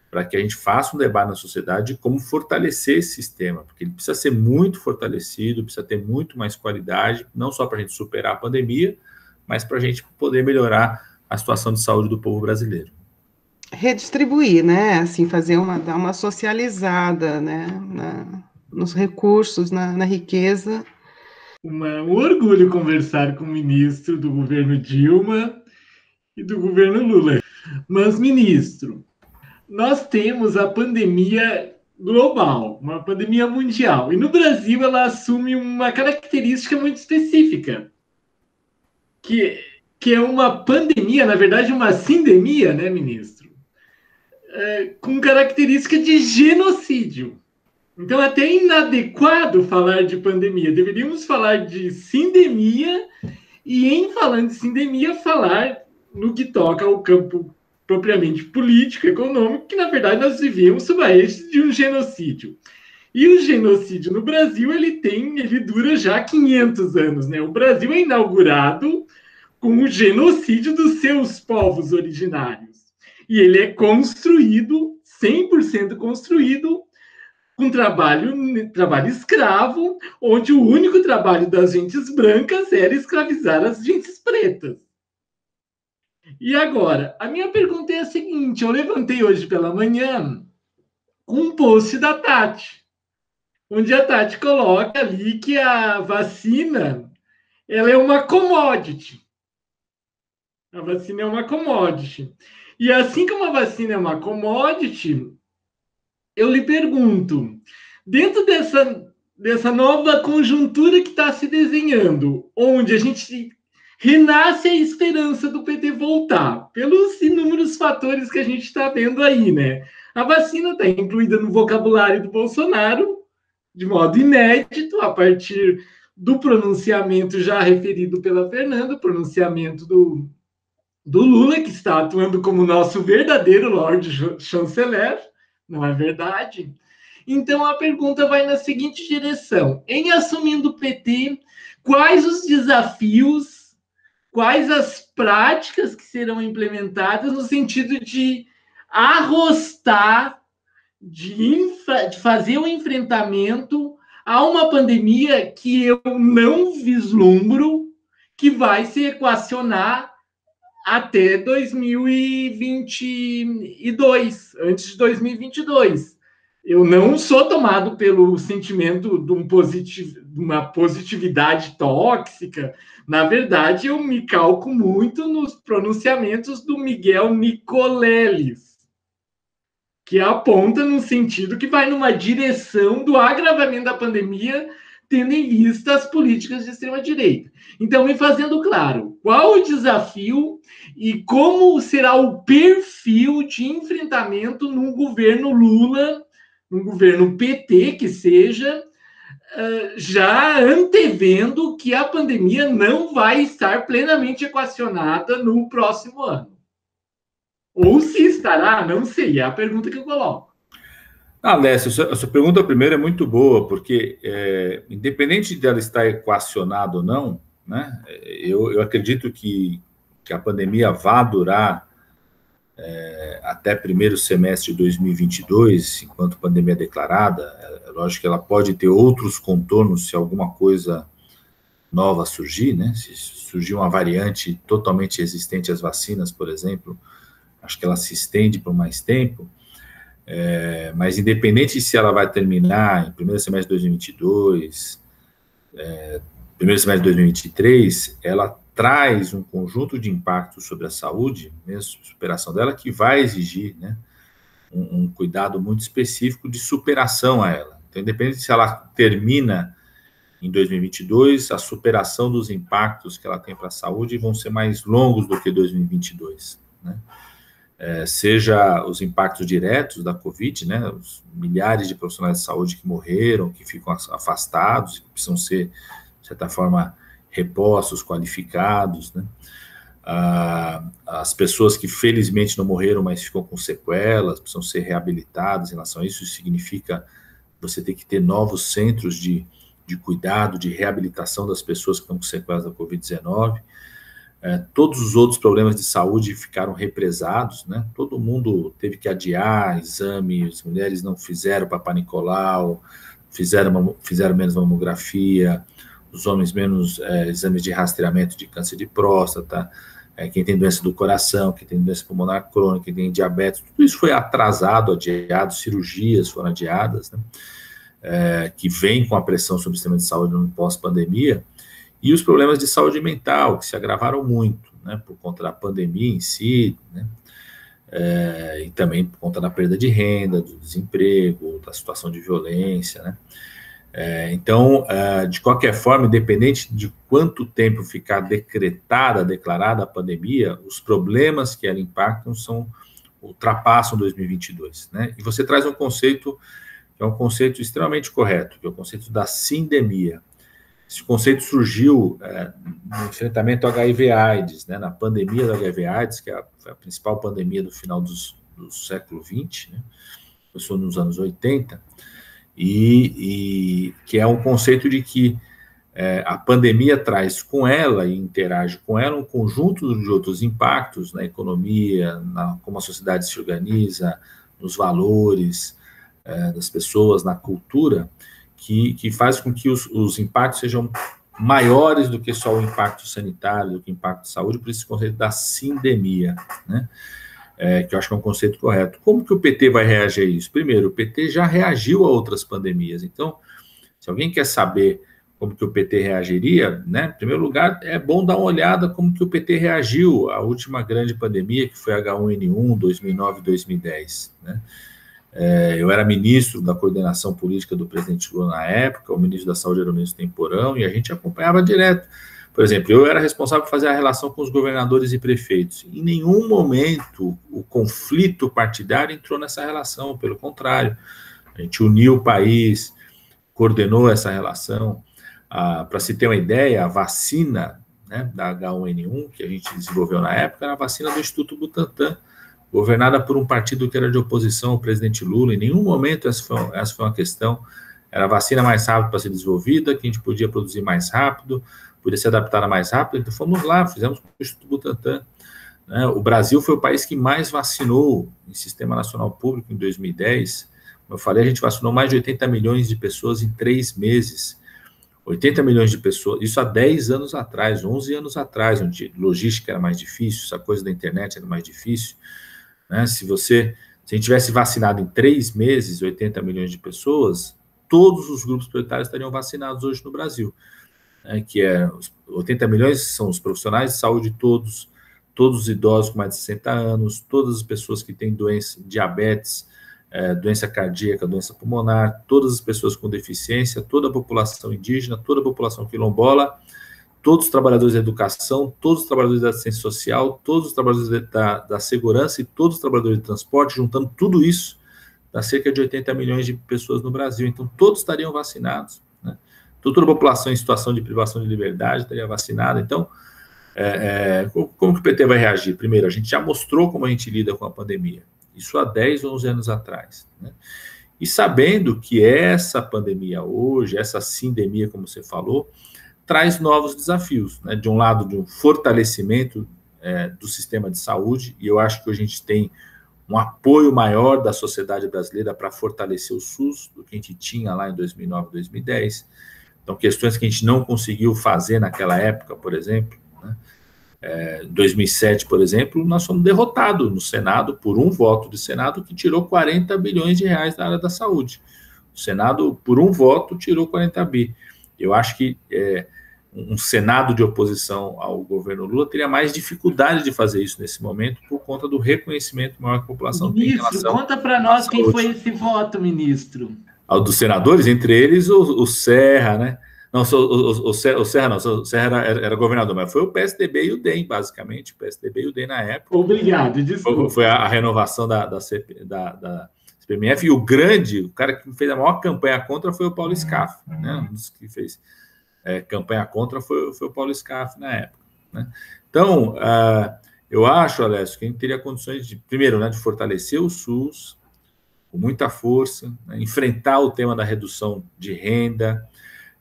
para que a gente faça um debate na sociedade de como fortalecer esse sistema, porque ele precisa ser muito fortalecido, precisa ter muito mais qualidade, não só para a gente superar a pandemia, mas para a gente poder melhorar a situação de saúde do povo brasileiro. Redistribuir, né? Assim, dar uma socializada, né? Nos recursos, na riqueza. Um orgulho conversar com o ministro do governo Dilma e do governo Lula. Mas, ministro, nós temos a pandemia global, uma pandemia mundial, e no Brasil ela assume uma característica muito específica, que é uma pandemia, na verdade uma sindemia, né, ministro? Com característica de genocídio. Então, até é inadequado falar de pandemia. Deveríamos falar de sindemia e, em falando de sindemia, falar no que toca ao campo propriamente político, econômico, que, na verdade, nós vivíamos sob a égide de um genocídio. E o genocídio no Brasil, ele dura já 500 anos, né? O Brasil é inaugurado com o genocídio dos seus povos originários. E ele é construído, 100% construído, com trabalho escravo, onde o único trabalho das gentes brancas era escravizar as gentes pretas. E agora, a minha pergunta é a seguinte, eu levantei hoje pela manhã um post da Tati, onde a Tati coloca ali que a vacina, ela é uma commodity. A vacina é uma commodity. E assim como a vacina é uma commodity, eu lhe pergunto, dentro dessa nova conjuntura que está se desenhando, onde a gente renasce a esperança do PT voltar, pelos inúmeros fatores que a gente está vendo aí, né? A vacina está incluída no vocabulário do Bolsonaro, de modo inédito, a partir do pronunciamento já referido pela Fernanda, o pronunciamento do Lula, que está atuando como nosso verdadeiro Lorde Chanceler, não é verdade? Então, a pergunta vai na seguinte direção. Em assumindo o PT, quais os desafios quais as práticas que serão implementadas no sentido de arrostar, de fazer o enfrentamento a uma pandemia que eu não vislumbro que vai se equacionar até 2022, antes de 2022. Eu não sou tomado pelo sentimento de uma positividade tóxica. Na verdade, eu me calco muito nos pronunciamentos do Miguel Nicoleles, que aponta no sentido que vai numa direção do agravamento da pandemia, tendo em vista as políticas de extrema-direita. Então, me fazendo claro, qual o desafio e como será o perfil de enfrentamento num governo Lula, num governo PT, que seja, já antevendo que a pandemia não vai estar plenamente equacionada no próximo ano. Ou se estará, não sei, é a pergunta que eu coloco. Lécio, a sua pergunta primeiro é muito boa, porque independente dela estar equacionada ou não, né, eu acredito que a pandemia vá durar até primeiro semestre de 2022, enquanto pandemia declarada. É lógico que ela pode ter outros contornos se alguma coisa nova surgir, né? Se surgir uma variante totalmente resistente às vacinas, por exemplo, acho que ela se estende por mais tempo. Mas independente se ela vai terminar em primeiro semestre de 2022, primeiro semestre de 2023, ela traz um conjunto de impactos sobre a saúde, mesmo a superação dela, que vai exigir, né, um cuidado muito específico de superação a ela. Então, independente se ela termina em 2022, a superação dos impactos que ela tem para a saúde vão ser mais longos do que 2022, né? Seja os impactos diretos da Covid, né, os milhares de profissionais de saúde que morreram, que ficam afastados, que precisam ser, de certa forma, repostos, qualificados, né? As pessoas que felizmente não morreram, mas ficam com sequelas, precisam ser reabilitadas em relação a isso. Isso significa você ter que ter novos centros de cuidado, de reabilitação das pessoas que estão com sequelas da Covid-19. Todos os outros problemas de saúde ficaram represados, né? Todo mundo teve que adiar exames, as mulheres não fizeram Papa Nicolau, fizeram menos mamografia, os homens menos exames de rastreamento de câncer de próstata, quem tem doença do coração, quem tem doença pulmonar crônica, quem tem diabetes, tudo isso foi atrasado, adiado, cirurgias foram adiadas, né? Que vem com a pressão sobre o sistema de saúde no pós-pandemia. E os problemas de saúde mental, que se agravaram muito, né, por conta da pandemia em si, né, e também por conta da perda de renda, do desemprego, da situação de violência, né. Então, de qualquer forma, independente de quanto tempo ficar declarada a pandemia, os problemas que ela impactam ultrapassam 2022, né. E você traz um conceito, que é um conceito extremamente correto, que é o conceito da sindemia. Esse conceito surgiu no enfrentamento ao HIV/AIDS, né, na pandemia do HIV/AIDS, que foi a principal pandemia do final do século XX, né, começou nos anos 80, e que é um conceito de que a pandemia traz com ela e interage com ela um conjunto de outros impactos na economia, como a sociedade se organiza, nos valores das pessoas, na cultura, que faz com que os impactos sejam maiores do que só o impacto sanitário, do que o impacto de saúde, por esse conceito da sindemia, né? Que eu acho que é um conceito correto. Como que o PT vai reagir a isso? Primeiro, o PT já reagiu a outras pandemias, então, se alguém quer saber como que o PT reagiria, né, em primeiro lugar, é bom dar uma olhada como que o PT reagiu à última grande pandemia, que foi a H1N1, 2009 e 2010, né? Eu era ministro da coordenação política do presidente Lula na época, o ministro da Saúde era o ministro Temporão, e a gente acompanhava direto. Por exemplo, eu era responsável por fazer a relação com os governadores e prefeitos. Em nenhum momento o conflito partidário entrou nessa relação, pelo contrário. A gente uniu o país, coordenou essa relação. Para se ter uma ideia, a vacina, né, da H1N1, que a gente desenvolveu na época, era a vacina do Instituto Butantan, governada por um partido que era de oposição ao presidente Lula. Em nenhum momento essa foi uma questão, era a vacina mais rápida para ser desenvolvida, que a gente podia produzir mais rápido, podia ser adaptada mais rápido, então fomos lá, fizemos com o Instituto Butantan. Né? O Brasil foi o país que mais vacinou em Sistema Nacional Público em 2010. Como eu falei, a gente vacinou mais de 80 milhões de pessoas em 3 meses. 80 milhões de pessoas, isso há 10 anos atrás, 11 anos atrás, onde logística era mais difícil, essa coisa da internet era mais difícil. Né? Se a gente tivesse vacinado em 3 meses 80 milhões de pessoas, todos os grupos prioritários estariam vacinados hoje no Brasil. Né? Que 80 milhões são os profissionais de saúde todos os idosos com mais de 60 anos, todas as pessoas que têm doença, diabetes, doença cardíaca, doença pulmonar, todas as pessoas com deficiência, toda a população indígena, toda a população quilombola, todos os trabalhadores da educação, todos os trabalhadores da assistência social, todos os trabalhadores da segurança e todos os trabalhadores de transporte, juntando tudo isso, dá cerca de 80 milhões de pessoas no Brasil. Então, todos estariam vacinados. Né? Toda a população em situação de privação de liberdade estaria vacinada. Então, como que o PT vai reagir? Primeiro, a gente já mostrou como a gente lida com a pandemia. Isso há 10, 11 anos atrás. Né? E sabendo que essa pandemia hoje, essa sindemia, como você falou, traz novos desafios. Né? De um lado, de um fortalecimento do sistema de saúde, e eu acho que hoje a gente tem um apoio maior da sociedade brasileira para fortalecer o SUS do que a gente tinha lá em 2009, 2010. Então, questões que a gente não conseguiu fazer naquela época, por exemplo, né? Em 2007, por exemplo, nós fomos derrotados no Senado por um voto do Senado que tirou 40 bilhões de reais da área da saúde. O Senado, por um voto, tirou 40 bi. Eu acho que um Senado de oposição ao governo Lula teria mais dificuldade de fazer isso nesse momento por conta do reconhecimento maior que a população tem em relação. Conta para nós quem foi esse voto, ministro. Dos senadores, entre eles o Serra, né? Não, o Serra não, o Serra era governador, mas foi o PSDB e o DEM, basicamente, o PSDB e o DEM na época. Obrigado, desculpa. Foi a renovação da CPMF, e o cara que fez a maior campanha contra foi o Paulo Scaff, né? Um dos que fez campanha contra foi o Paulo Scaff na época. Né? Então, eu acho, Alessio, que a gente teria condições de, primeiro, né, de fortalecer o SUS com muita força, né, enfrentar o tema da redução de renda,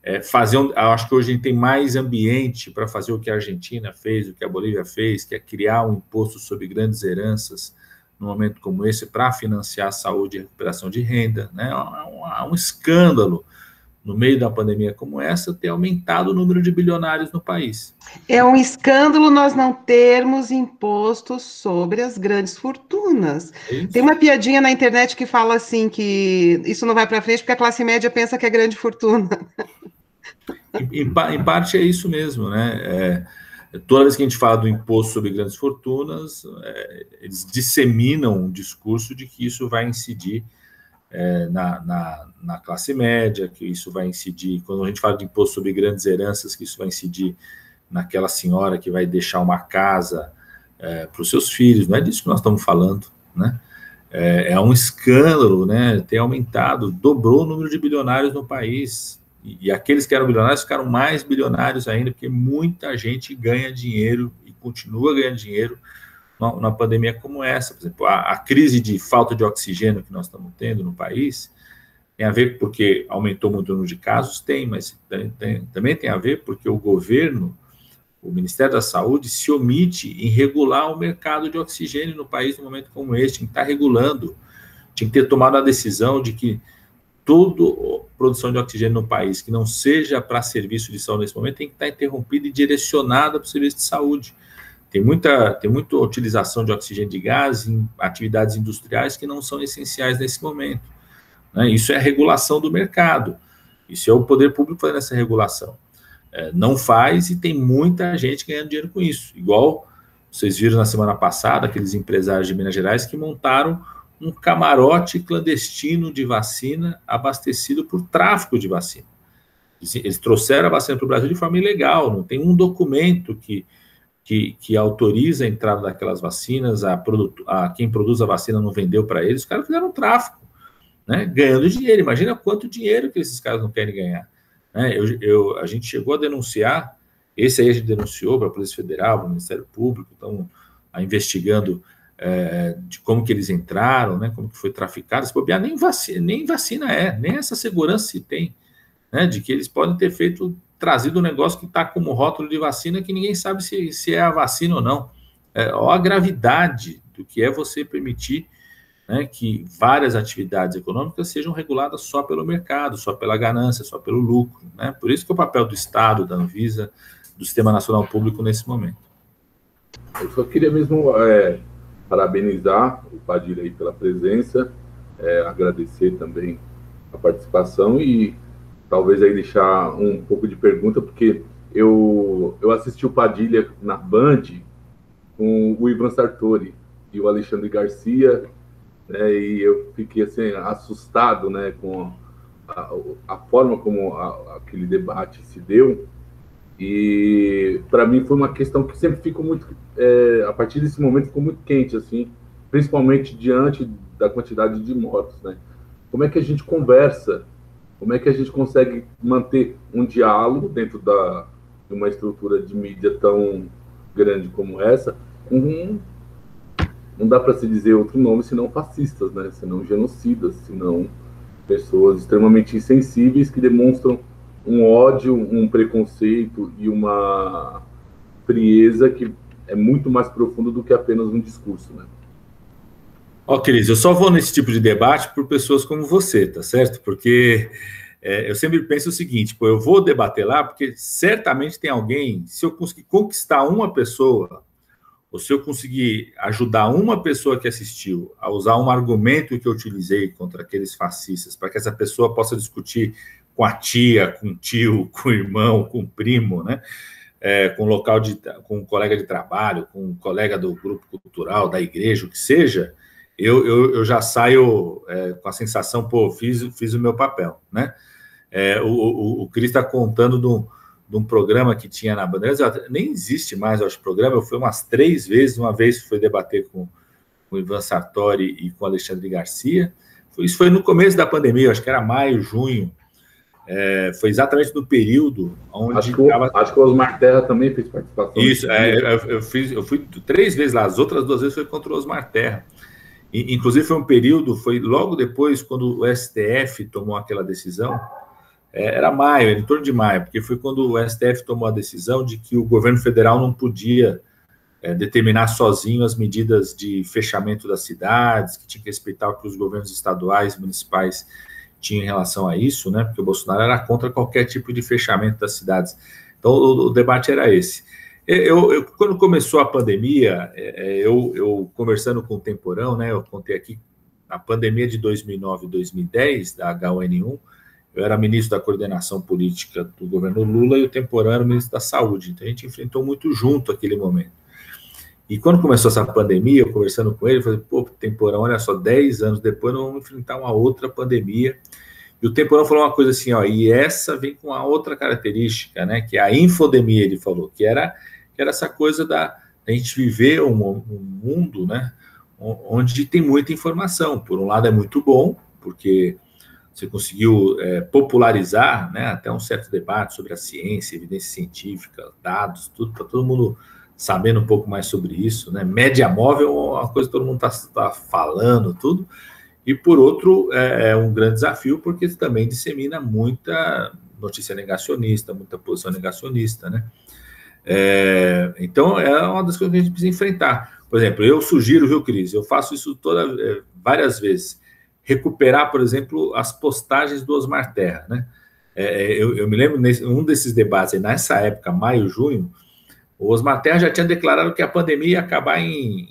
eu acho que hoje a gente tem mais ambiente para fazer o que a Argentina fez, o que a Bolívia fez, que é criar um imposto sobre grandes heranças num momento como esse para financiar a saúde e a recuperação de renda. Né? Há um escândalo no meio da pandemia como essa ter aumentado o número de bilionários no país. É um escândalo nós não termos impostos sobre as grandes fortunas. Tem uma piadinha na internet que fala assim que isso não vai para frente porque a classe média pensa que é grande fortuna. Em parte é isso mesmo, né? Toda vez que a gente fala do imposto sobre grandes fortunas, eles disseminam um discurso de que isso vai incidir na classe média, que isso vai incidir, quando a gente fala de imposto sobre grandes heranças, que isso vai incidir naquela senhora que vai deixar uma casa para os seus filhos. Não é disso que nós estamos falando, né? É um escândalo, né? Ter aumentado, dobrou o número de bilionários no país. E aqueles que eram bilionários ficaram mais bilionários ainda, porque muita gente ganha dinheiro e continua ganhando dinheiro numa pandemia como essa. Por exemplo, a crise de falta de oxigênio que nós estamos tendo no país tem a ver porque aumentou muito o número de casos? Tem, mas também tem a ver porque o governo, o Ministério da Saúde, se omite em regular o mercado de oxigênio no país num momento como este. Tinha que estar regulando, tinha que ter tomado a decisão de que toda produção de oxigênio no país que não seja para serviço de saúde nesse momento tem que estar interrompida e direcionada para o serviço de saúde. Tem muita utilização de oxigênio de gás em atividades industriais que não são essenciais nesse momento. Né? Isso é a regulação do mercado. Isso é o poder público fazendo essa regulação. Não faz e tem muita gente ganhando dinheiro com isso. Igual vocês viram na semana passada, aqueles empresários de Minas Gerais que montaram um camarote clandestino de vacina abastecido por tráfico de vacina. Eles trouxeram a vacina para o Brasil de forma ilegal, não tem um documento que autoriza a entrada daquelas vacinas, a quem produz a vacina não vendeu para eles, os caras fizeram tráfico, né, ganhando dinheiro. Imagina quanto dinheiro que esses caras não querem ganhar. Né? A gente chegou a denunciar, esse aí a gente denunciou para a Polícia Federal, para o Ministério Público, estão investigando de como que eles entraram, né, como que foi traficado, se bobear, nem vacina nem essa segurança se tem, né, de que eles podem ter trazido um negócio que está como rótulo de vacina que ninguém sabe se é a vacina ou não. Olha a gravidade do que é você permitir, né, que várias atividades econômicas sejam reguladas só pelo mercado, só pela ganância, só pelo lucro, né? Por isso que é o papel do Estado, da Anvisa, do Sistema Nacional Público nesse momento. Eu só queria mesmo parabenizar o Padilha aí pela presença, agradecer também a participação e talvez aí deixar um pouco de pergunta, porque eu assisti o Padilha na Band com o Ivan Sartori e o Alexandre Garcia, né, e eu fiquei assim, assustado, né, com a forma como aquele debate se deu. E para mim foi uma questão que sempre ficou muito, a partir desse momento ficou muito quente, assim, principalmente diante da quantidade de mortos, né? Como é que a gente conversa? Como é que a gente consegue manter um diálogo dentro de uma estrutura de mídia tão grande como essa? Não dá para se dizer outro nome senão fascistas, né? Senão genocidas, senão pessoas extremamente insensíveis que demonstram um ódio, um preconceito e uma frieza que é muito mais profundo do que apenas um discurso, né? Cris, eu só vou nesse tipo de debate por pessoas como você, tá certo? Porque eu sempre penso o seguinte, eu vou debater lá porque certamente tem alguém, se eu conseguir conquistar uma pessoa, ou se eu conseguir ajudar uma pessoa que assistiu a usar um argumento que eu utilizei contra aqueles fascistas, para que essa pessoa possa discutir com a tia, com o tio, com o irmão, com o primo, né? Com um colega de trabalho, com um colega do grupo cultural, da igreja, o que seja, eu já saio com a sensação, fiz o meu papel, né? O Cris está contando de um programa que tinha na Bandeirantes, nem existe mais, eu acho, programa, eu fui umas 3 vezes, uma vez foi debater com o Ivan Sartori e com o Alexandre Garcia, isso foi no começo da pandemia, acho que era maio, junho, foi exatamente no período onde... Acho que o Osmar Terra também fez participação. Isso, eu fui 3 vezes lá, as outras 2 vezes foi contra o Osmar Terra. Inclusive foi um período, foi logo depois, quando o STF tomou aquela decisão, era maio, em torno de maio, porque foi quando o STF tomou a decisão de que o governo federal não podia determinar sozinho as medidas de fechamento das cidades, que tinha que respeitar o que os governos estaduais e municipais tinham em relação a isso, né? Porque o Bolsonaro era contra qualquer tipo de fechamento das cidades. Então, o debate era esse. Quando começou a pandemia, eu conversando com o Temporão, né? Eu contei aqui a pandemia de 2009 e 2010, da H1N1, eu era ministro da coordenação política do governo Lula e o Temporão era o ministro da Saúde. Então, a gente enfrentou muito junto aquele momento. E quando começou essa pandemia, eu conversando com ele, eu falei, Temporão, olha só, 10 anos depois nós vamos enfrentar uma outra pandemia. E o Temporão falou uma coisa assim, e essa vem com uma outra característica, né, que é a infodemia, ele falou, que era essa coisa da gente viver um mundo, né, onde tem muita informação. Por um lado é muito bom, porque você conseguiu popularizar, né, até um certo debate sobre a ciência, evidência científica, dados, tudo, para todo mundo sabendo um pouco mais sobre isso, né? Média móvel é uma coisa que todo mundo está falando, tudo. E, por outro, é um grande desafio, porque também dissemina muita notícia negacionista, muita posição negacionista, né? Então, é uma das coisas que a gente precisa enfrentar. Por exemplo, eu sugiro, viu, Cris? Eu faço isso várias vezes. Recuperar, por exemplo, as postagens do Osmar Terra, né? Eu me lembro, um desses debates, nessa época, maio, junho, o Osmar Terra já tinha declarado que a pandemia ia acabar em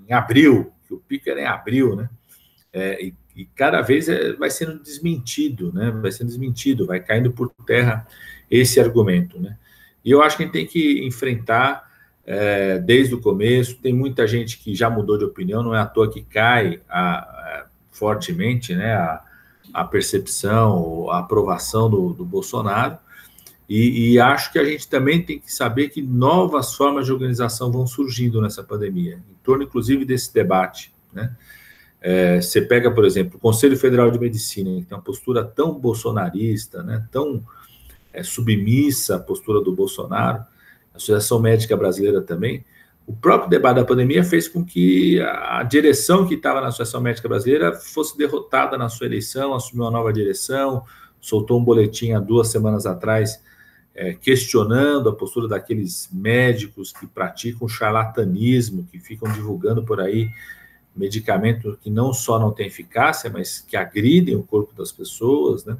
abril, que o pico era em abril, né? E cada vez vai sendo desmentido, né? Vai sendo desmentido, vai caindo por terra esse argumento, né? E eu acho que a gente tem que enfrentar desde o começo. Tem muita gente que já mudou de opinião, não é à toa que cai fortemente, né, a percepção, a aprovação do Bolsonaro. E acho que a gente também tem que saber que novas formas de organização vão surgindo nessa pandemia, em torno, inclusive, desse debate, né? Você pega, por exemplo, o Conselho Federal de Medicina, que tem uma postura tão bolsonarista, né, tão submissa à postura do Bolsonaro, a Associação Médica Brasileira também, o próprio debate da pandemia fez com que a direção que estava na Associação Médica Brasileira fosse derrotada na sua eleição, assumiu uma nova direção, soltou um boletim há 2 semanas atrás, questionando a postura daqueles médicos que praticam charlatanismo, que ficam divulgando por aí medicamentos que não só não têm eficácia, mas que agridem o corpo das pessoas, né?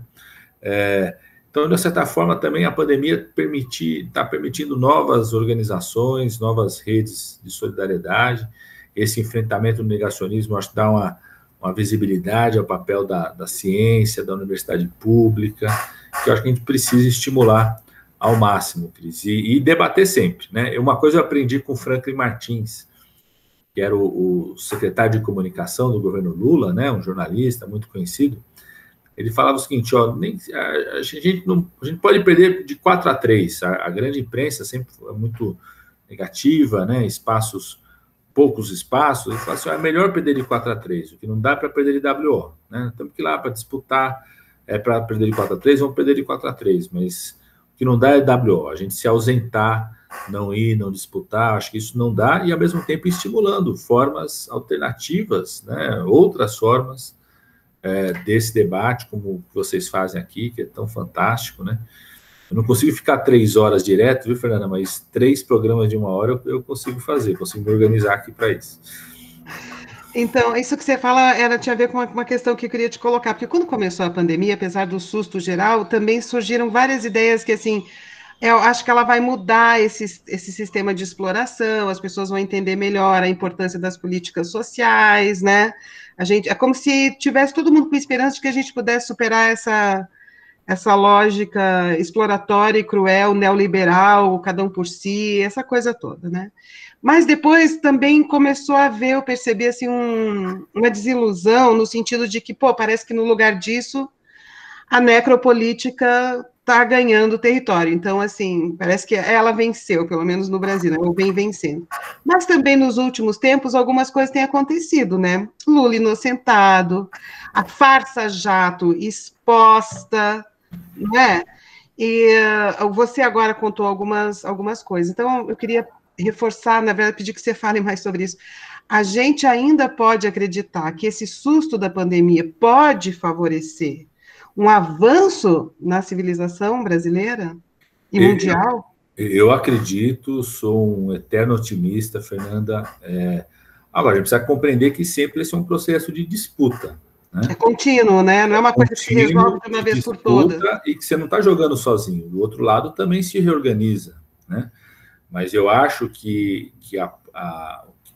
Então, de certa forma, também a pandemia está permitindo novas organizações, novas redes de solidariedade. Esse enfrentamento do negacionismo, acho que dá uma visibilidade ao papel da ciência, da universidade pública, que eu acho que a gente precisa estimular ao máximo, Cris, e debater sempre, né? Uma coisa eu aprendi com o Franklin Martins, que era o secretário de comunicação do governo Lula, né? Um jornalista muito conhecido. Ele falava o seguinte, ó, a gente pode perder de 4-3, a grande imprensa sempre é muito negativa, né, poucos espaços, ele fala assim, é melhor perder de 4-3, o que não dá para perder de WO, né, temos que ir lá para disputar, para perder de 4-3, vamos perder de 4-3, mas o que não dá é WO, a gente se ausentar, não ir, não disputar, acho que isso não dá, e ao mesmo tempo estimulando formas alternativas, né, outras formas, desse debate, como vocês fazem aqui, que é tão fantástico, né? Eu não consigo ficar 3 horas direto, viu, Fernanda? Mas 3 programas de 1 hora eu consigo fazer, consigo me organizar aqui para isso. Então, isso que você fala tinha a ver com uma questão que eu queria te colocar, porque quando começou a pandemia, apesar do susto geral, também surgiram várias ideias que, assim, eu acho que ela vai mudar esse sistema de exploração, as pessoas vão entender melhor a importância das políticas sociais, né? É como se tivesse todo mundo com esperança de que a gente pudesse superar essa lógica exploratória e cruel, neoliberal, cada um por si, essa coisa toda, né? Mas depois também começou a haver, eu percebi, assim, uma desilusão, no sentido de que, parece que no lugar disso, a necropolítica está ganhando território. Então, assim, parece que ela venceu, pelo menos no Brasil, né? Ou vem vencendo. Mas também nos últimos tempos, algumas coisas têm acontecido, né? Lula inocentado, a farsa jato exposta, né? E você agora contou algumas coisas. Então, eu queria reforçar, na verdade, pedir que você fale mais sobre isso. A gente ainda pode acreditar que esse susto da pandemia pode favorecer um avanço na civilização brasileira e mundial? Eu acredito, sou um eterno otimista, Fernanda. Agora, a gente precisa compreender que sempre esse é um processo de disputa. Né? É contínuo, né? Não é uma coisa que se resolve de uma vez por todas. E que você não está jogando sozinho. Do outro lado também se reorganiza. Né? Mas eu acho que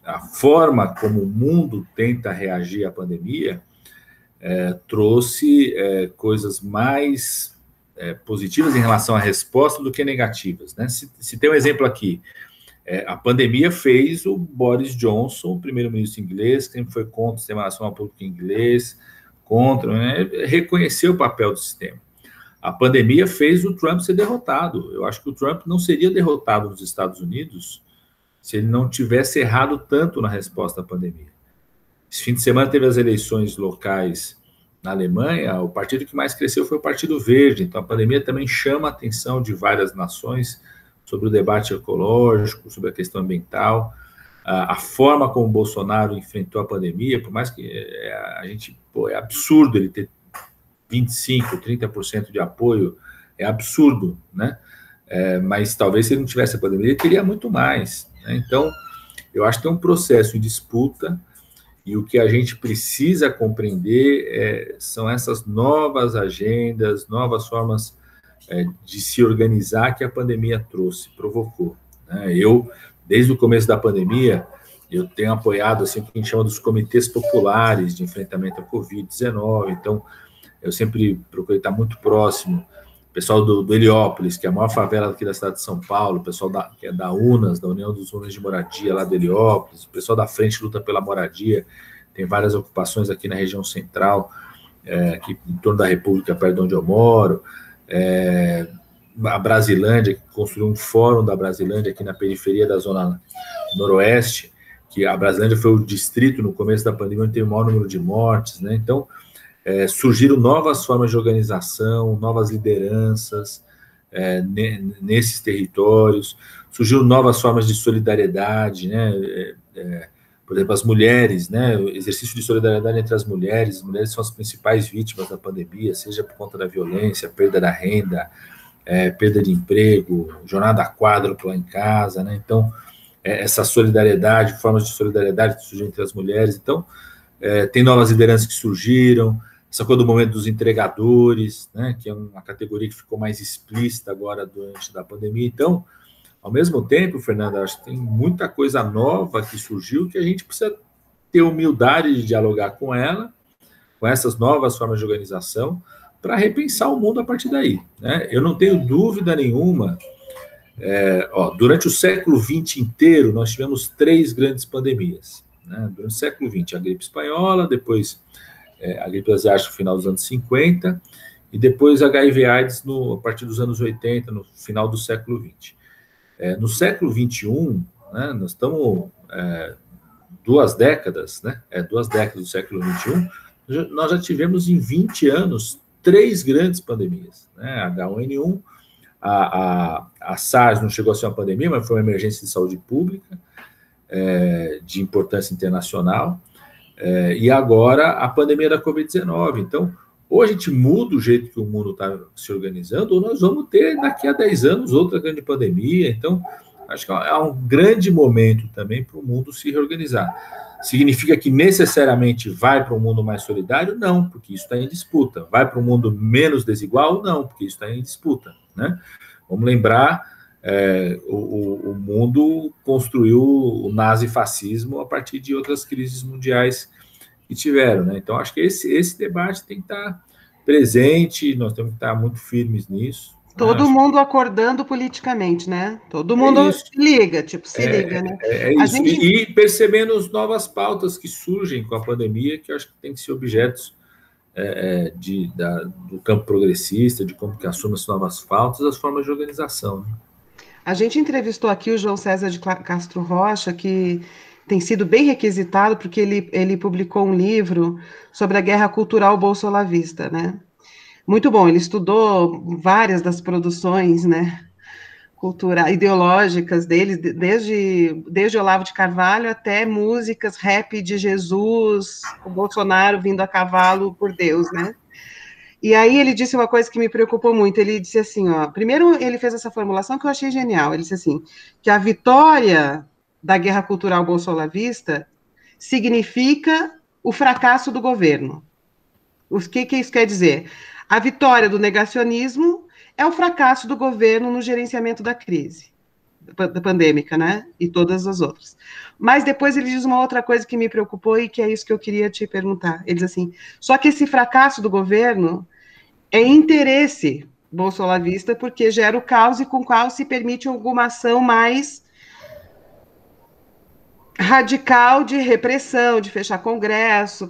a forma como o mundo tenta reagir à pandemia trouxe coisas mais positivas em relação à resposta do que negativas. Né? Se tem um exemplo aqui, a pandemia fez o Boris Johnson, o primeiro-ministro inglês, que sempre foi contra o Sistema Nacional Público Inglês, reconhecer o papel do sistema. A pandemia fez o Trump ser derrotado. Eu acho que o Trump não seria derrotado nos Estados Unidos se ele não tivesse errado tanto na resposta à pandemia. Esse fim de semana teve as eleições locais na Alemanha, o partido que mais cresceu foi o Partido Verde, então a pandemia também chama a atenção de várias nações sobre o debate ecológico, sobre a questão ambiental, a forma como o Bolsonaro enfrentou a pandemia, por mais que é absurdo ele ter 25%, 30% de apoio, é absurdo, né? Mas talvez se ele não tivesse a pandemia, ele teria muito mais, né? Então, eu acho que tem um processo em disputa, e o que a gente precisa compreender são essas novas agendas, novas formas de se organizar que a pandemia provocou. Né? Eu, desde o começo da pandemia, eu tenho apoiado assim, o que a gente chama dos comitês populares de enfrentamento à Covid-19, então eu sempre procurei estar muito próximo, o pessoal do Heliópolis, que é a maior favela aqui da cidade de São Paulo, o pessoal que é da UNAS, da União dos Unas de Moradia, lá do Heliópolis, o pessoal da Frente Luta pela Moradia, tem várias ocupações aqui na região central, aqui em torno da República, perto de onde eu moro, a Brasilândia, que construiu um fórum da Brasilândia aqui na periferia da Zona Noroeste, que a Brasilândia foi o distrito no começo da pandemia onde tem o maior número de mortes, né? Então, surgiram novas formas de organização, novas lideranças, nesses territórios, surgiram novas formas de solidariedade, né? Por exemplo, as mulheres, né? O exercício de solidariedade entre as mulheres são as principais vítimas da pandemia, seja por conta da violência, perda da renda, perda de emprego, jornada quádrupla em casa, né? Então, essa solidariedade, formas de solidariedade que surgem entre as mulheres. Então, tem novas lideranças que surgiram, essa coisa do momento dos entregadores, né, que é uma categoria que ficou mais explícita agora durante a pandemia. Então, ao mesmo tempo, Fernanda, acho que tem muita coisa nova que surgiu que a gente precisa ter humildade de dialogar com ela, com essas novas formas de organização, para repensar o mundo a partir daí, né? Eu não tenho dúvida nenhuma. Durante o século XX inteiro, nós tivemos 3 grandes pandemias, né? Durante o século XX, a gripe espanhola, depois a gripe asiática no final dos anos 50, e depois a HIV/AIDS a partir dos anos 80, no final do século XX. No século XXI, né, nós estamos 2 décadas, né? 2 décadas do século XXI, nós já tivemos em 20 anos 3 grandes pandemias, né? H1N1, a SARS não chegou a ser uma pandemia, mas foi uma emergência de saúde pública, de importância internacional, e agora a pandemia da Covid-19. Então, ou a gente muda o jeito que o mundo está se organizando, ou nós vamos ter daqui a 10 anos outra grande pandemia. Então, acho que é um grande momento também para o mundo se reorganizar. Significa que necessariamente vai para um mundo mais solidário? Não, porque isso está em disputa. Vai para um mundo menos desigual? Não, porque isso está em disputa, né? Vamos lembrar, o mundo construiu o nazifascismo a partir de outras crises mundiais que tiveram, né? Então, acho que esse debate tem que estar presente, nós temos que estar muito firmes nisso. Todo mundo acordando politicamente, né? Todo mundo se liga, se liga, né? Isso. E percebendo as novas pautas que surgem com a pandemia, que eu acho que tem que ser objetos do campo progressista, de como que assume as novas pautas, as formas de organização, né? A gente entrevistou aqui o João César de Castro Rocha, que tem sido bem requisitado, porque ele publicou um livro sobre a guerra cultural bolsolavista, né? Muito bom, ele estudou várias das produções, né, ideológicas deles, desde Olavo de Carvalho até músicas, rap de Jesus, o Bolsonaro vindo a cavalo por Deus, né? E aí ele disse uma coisa que me preocupou muito, ele disse assim, primeiro ele fez essa formulação que eu achei genial, ele disse assim, que a vitória da guerra cultural bolsolavista significa o fracasso do governo. O que isso quer dizer? A vitória do negacionismo é o fracasso do governo no gerenciamento da crise da pandêmica, né? E todas as outras. Mas depois ele diz uma outra coisa que me preocupou e que é isso que eu queria te perguntar. Ele diz assim, só que esse fracasso do governo é interesse bolsolavista porque gera o caos e com o qual se permite alguma ação mais radical de repressão, de fechar congresso,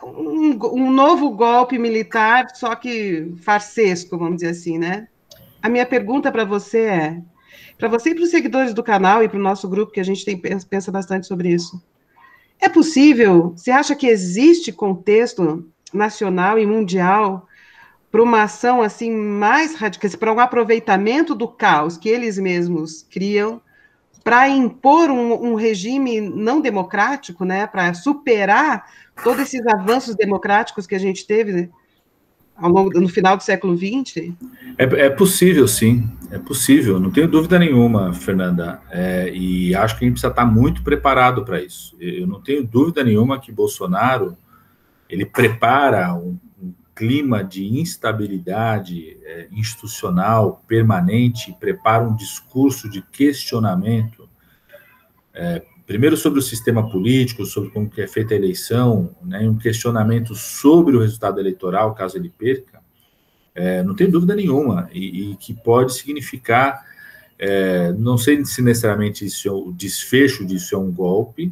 um novo golpe militar, só que farsesco, vamos dizer assim, né? A minha pergunta para você para você e para os seguidores do canal e para o nosso grupo, que a gente pensa bastante sobre isso, é possível, você acha que existe contexto nacional e mundial para uma ação assim mais radical, para um aproveitamento do caos que eles mesmos criam, para impor um regime não democrático, né, para superar todos esses avanços democráticos que a gente teve no final do século XX? É possível, sim, é possível, não tenho dúvida nenhuma, Fernanda, e acho que a gente precisa estar muito preparado para isso. Eu não tenho dúvida nenhuma que Bolsonaro, ele prepara um clima de instabilidade institucional permanente, prepara um discurso de questionamento, primeiro sobre o sistema político, sobre como que é feita a eleição, né, um questionamento sobre o resultado eleitoral, caso ele perca, não tem dúvida nenhuma, e que pode significar, não sei se necessariamente o desfecho disso é um golpe,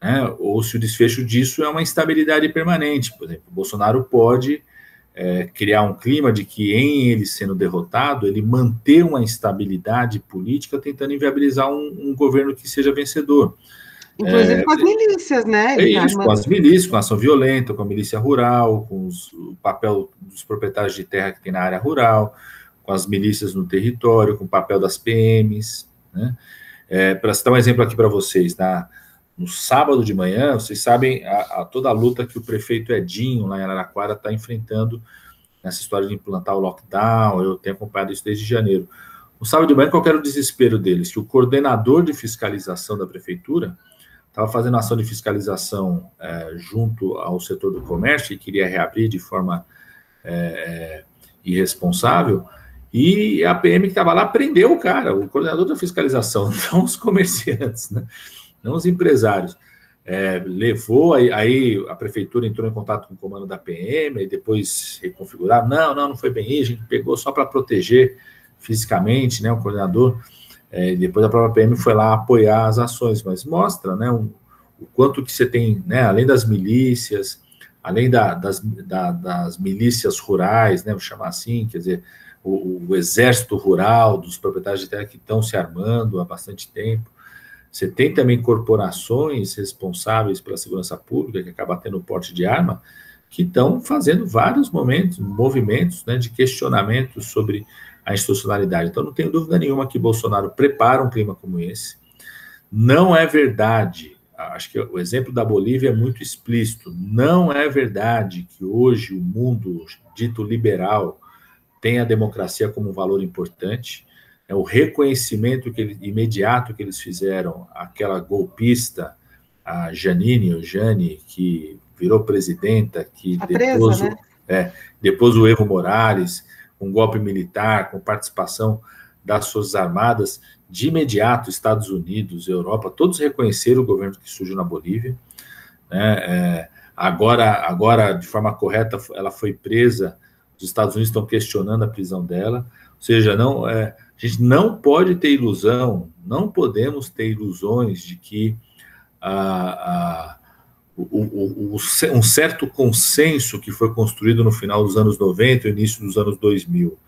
né, ou se o desfecho disso é uma instabilidade permanente. Por exemplo, o Bolsonaro pode criar um clima de que, em ele sendo derrotado, ele manter uma instabilidade política tentando inviabilizar um governo que seja vencedor. Inclusive com as milícias, né? Com as milícias, com a ação violenta, com a milícia rural, com o papel dos proprietários de terra que tem na área rural, com as milícias no território, com o papel das PMs, né? Para citar um exemplo aqui para vocês, no sábado de manhã, vocês sabem toda a luta que o prefeito Edinho, lá em Araraquara, está enfrentando nessa história de implantar o lockdown. Eu tenho acompanhado isso desde janeiro. No sábado de manhã, qual era o desespero deles? Que o coordenador de fiscalização da prefeitura estava fazendo ação de fiscalização junto ao setor do comércio e queria reabrir de forma irresponsável, e a PM que estava lá prendeu o cara, o coordenador da fiscalização, não os comerciantes, né? Não os empresários. Levou, aí a prefeitura entrou em contato com o comando da PM, e depois reconfiguraram. Não foi bem isso, a gente pegou só para proteger fisicamente, né, o coordenador. Depois a própria PM foi lá apoiar as ações, mas mostra, né, o quanto que você tem, né, além das milícias, além das milícias rurais, né, vou chamar assim, quer dizer, o exército rural dos proprietários de terra que estão se armando há bastante tempo. Você tem também corporações responsáveis pela segurança pública, que acabam tendo porte de arma, que estão fazendo vários movimentos, né, de questionamento sobre a institucionalidade. Então, não tenho dúvida nenhuma que Bolsonaro prepara um clima como esse. Não é verdade, acho que o exemplo da Bolívia é muito explícito, não é verdade que hoje o mundo dito liberal tem a democracia como um valor importante. O reconhecimento imediato que eles fizeram, aquela golpista, a Jane, que virou presidenta, que depois o Evo Morales, um golpe militar, com participação das Forças Armadas, de imediato, Estados Unidos, Europa, todos reconheceram o governo que surgiu na Bolívia, né? Agora, de forma correta, ela foi presa, os Estados Unidos estão questionando a prisão dela, ou seja, a gente não pode ter ilusão, não podemos ter ilusões de que um certo consenso que foi construído no final dos anos 90 e início dos anos 2000,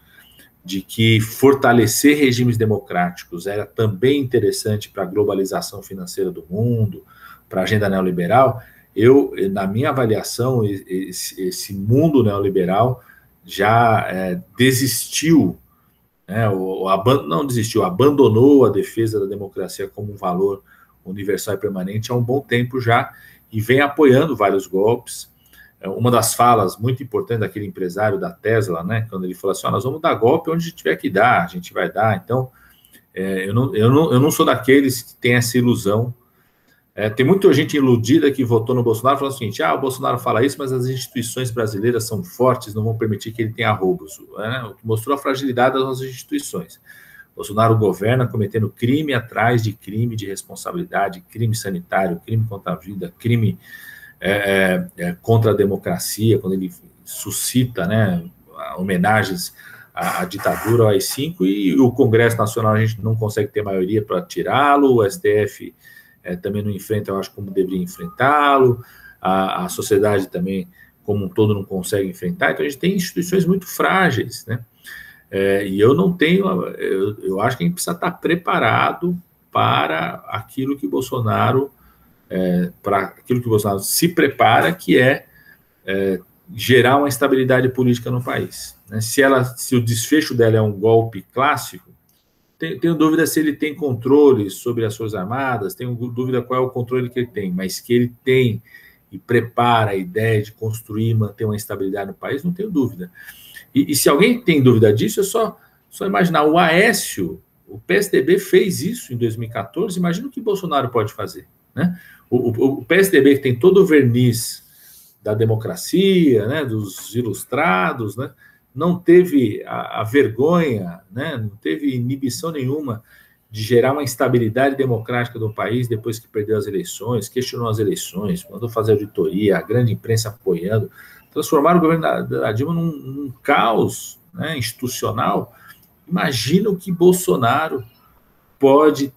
de que fortalecer regimes democráticos era também interessante para a globalização financeira do mundo, para a agenda neoliberal, na minha avaliação, esse mundo neoliberal já desistiu, né, não desistiu, abandonou a defesa da democracia como um valor universal e permanente há um bom tempo já, e vem apoiando vários golpes. Uma das falas muito importantes daquele empresário da Tesla, né, quando ele falou assim, nós vamos dar golpe onde tiver que dar, a gente vai dar. Então, eu não sou daqueles que tem essa ilusão. Tem muita gente iludida que votou no Bolsonaro, falando o seguinte, o Bolsonaro fala isso, mas as instituições brasileiras são fortes, não vão permitir que ele tenha roubos. Mostrou a fragilidade das nossas instituições. Bolsonaro governa cometendo crime atrás de crime de responsabilidade, crime sanitário, crime contra a vida, crime contra a democracia, quando ele suscita, né, homenagens à ditadura, ao AI-5, e o Congresso Nacional a gente não consegue ter maioria para tirá-lo, o STF também não enfrenta, eu acho, como deveria enfrentá-lo, a sociedade também, como um todo, não consegue enfrentar. Então, a gente tem instituições muito frágeis, né? E eu não tenho, eu acho que a gente precisa estar preparado para aquilo que Bolsonaro, se prepara, que gerar uma estabilidade política no país, né? Se o desfecho dela é um golpe clássico, tenho dúvida se ele tem controle sobre as Forças Armadas, tenho dúvida qual é o controle que ele tem, mas que ele tem e prepara a ideia de construir e manter uma estabilidade no país, não tenho dúvida. E se alguém tem dúvida disso, é só imaginar. O Aécio, o PSDB fez isso em 2014, imagina o que Bolsonaro pode fazer, né? O PSDB, que tem todo o verniz da democracia, né, dos ilustrados, né, não teve a vergonha, né, não teve inibição nenhuma de gerar uma instabilidade democrática do país depois que perdeu as eleições, questionou as eleições, mandou fazer auditoria, a grande imprensa apoiando, transformaram o governo da Dilma num caos, né, institucional. Imagina o que Bolsonaro pode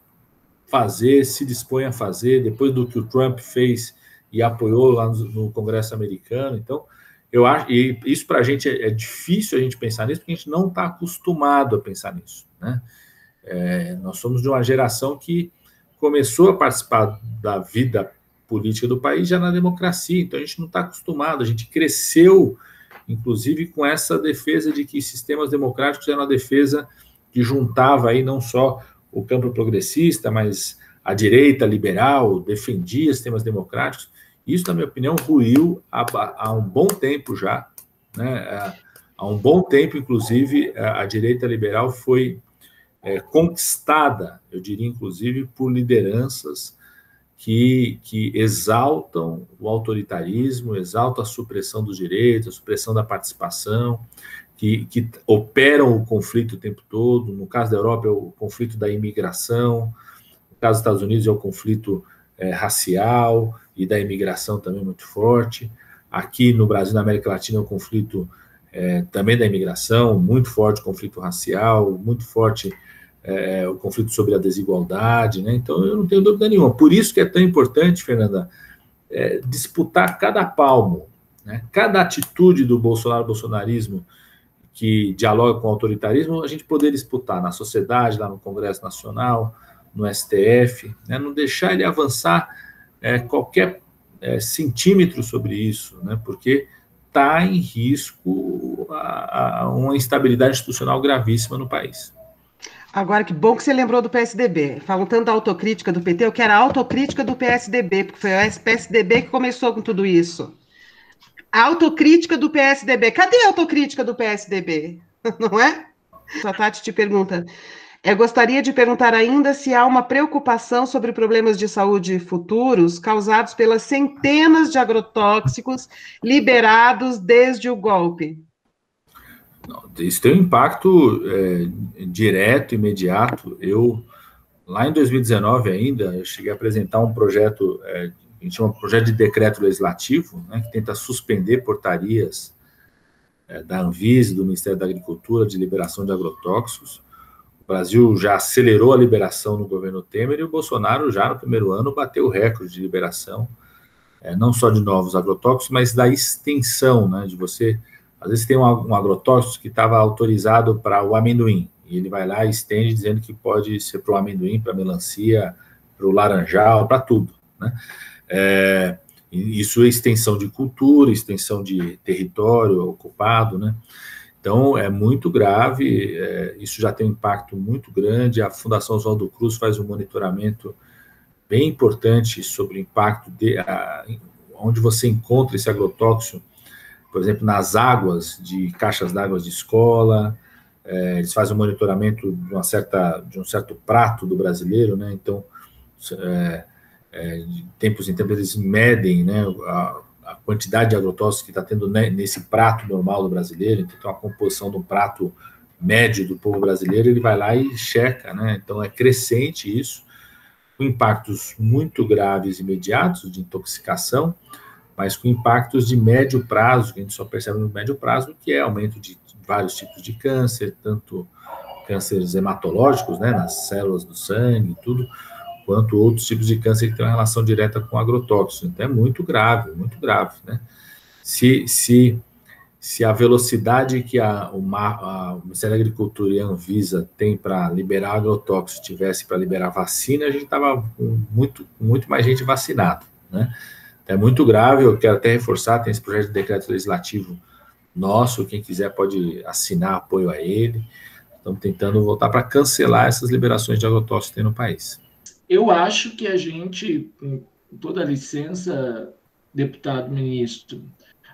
fazer, se dispõe a fazer, depois do que o Trump fez e apoiou lá no Congresso americano. Então, eu acho, e isso para a gente é difícil a gente pensar nisso, porque a gente não está acostumado a pensar nisso, né? Nós somos de uma geração que começou a participar da vida política do país já na democracia, então a gente não está acostumado, a gente cresceu inclusive com essa defesa de que sistemas democráticos eram uma defesa que juntava aí não só o campo progressista, mas a direita liberal, defendia sistemas democráticos. Isso, na minha opinião, ruiu há um bom tempo já, né? Há um bom tempo, inclusive, a direita liberal foi conquistada, eu diria, inclusive, por lideranças que exaltam o autoritarismo, exaltam a supressão dos direitos, a supressão da participação, que operam o conflito o tempo todo. No caso da Europa, é o conflito da imigração, no caso dos Estados Unidos, é o conflito racial e da imigração também muito forte. Aqui no Brasil, na América Latina, é o conflito também da imigração, muito forte o conflito racial, muito forte o conflito sobre a desigualdade, né? Então, eu não tenho dúvida nenhuma. Por isso que é tão importante, Fernanda, disputar cada palmo, né? Cada atitude do bolsonarismo que dialoga com o autoritarismo, a gente poder disputar na sociedade, lá no Congresso Nacional, no STF, né? Não deixar ele avançar qualquer centímetro sobre isso, né? Porque está em risco uma instabilidade institucional gravíssima no país. Agora, que bom que você lembrou do PSDB. Falam tanto da autocrítica do PT, eu quero a autocrítica do PSDB, porque foi o PSDB que começou com tudo isso. A autocrítica do PSDB. Cadê a autocrítica do PSDB? Não é? A Tati te pergunta. Gostaria de perguntar ainda se há uma preocupação sobre problemas de saúde futuros causados pelas centenas de agrotóxicos liberados desde o golpe. Isso tem um impacto direto, imediato. Lá em 2019 ainda, eu cheguei a apresentar um projeto, a gente chama de projeto de decreto legislativo, né, que tenta suspender portarias da Anvisa, do Ministério da Agricultura, de liberação de agrotóxicos. O Brasil já acelerou a liberação no governo Temer e o Bolsonaro já no primeiro ano bateu o recorde de liberação, não só de novos agrotóxicos, mas da extensão, né, de você... Às vezes tem um agrotóxico que estava autorizado para o amendoim, e ele vai lá e estende dizendo que pode ser para o amendoim, para a melancia, para o laranjal, para tudo, né? Isso é extensão de cultura, extensão de território ocupado, né? Então, é muito grave, isso já tem um impacto muito grande. A Fundação Oswaldo Cruz faz um monitoramento bem importante sobre o impacto onde você encontra esse agrotóxico, por exemplo, nas águas de caixas d'água de escola. Eles fazem um monitoramento de um certo prato do brasileiro, né? Então, de tempos em tempos, eles medem, né, a quantidade de agrotóxicos que está tendo, né, nesse prato normal do brasileiro. Então, a composição de um prato médio do povo brasileiro, ele vai lá e checa, né? Então, é crescente isso, com impactos muito graves imediatos de intoxicação, mas com impactos de médio prazo, que a gente só percebe no médio prazo, que é aumento de vários tipos de câncer, tanto cânceres hematológicos, né, nas células do sangue e tudo, quanto outros tipos de câncer que têm uma relação direta com agrotóxicos. Então é muito grave, né? Se a velocidade que o Ministério da Agricultura e a Anvisa tem para liberar agrotóxicos tivesse para liberar vacina, a gente estava com muito mais gente vacinada, né? É muito grave. Eu quero até reforçar, tem esse projeto de decreto legislativo nosso, quem quiser pode assinar apoio a ele. Estamos tentando voltar para cancelar essas liberações de agrotóxicos que tem no país. Eu acho que a gente, com toda a licença, deputado ministro,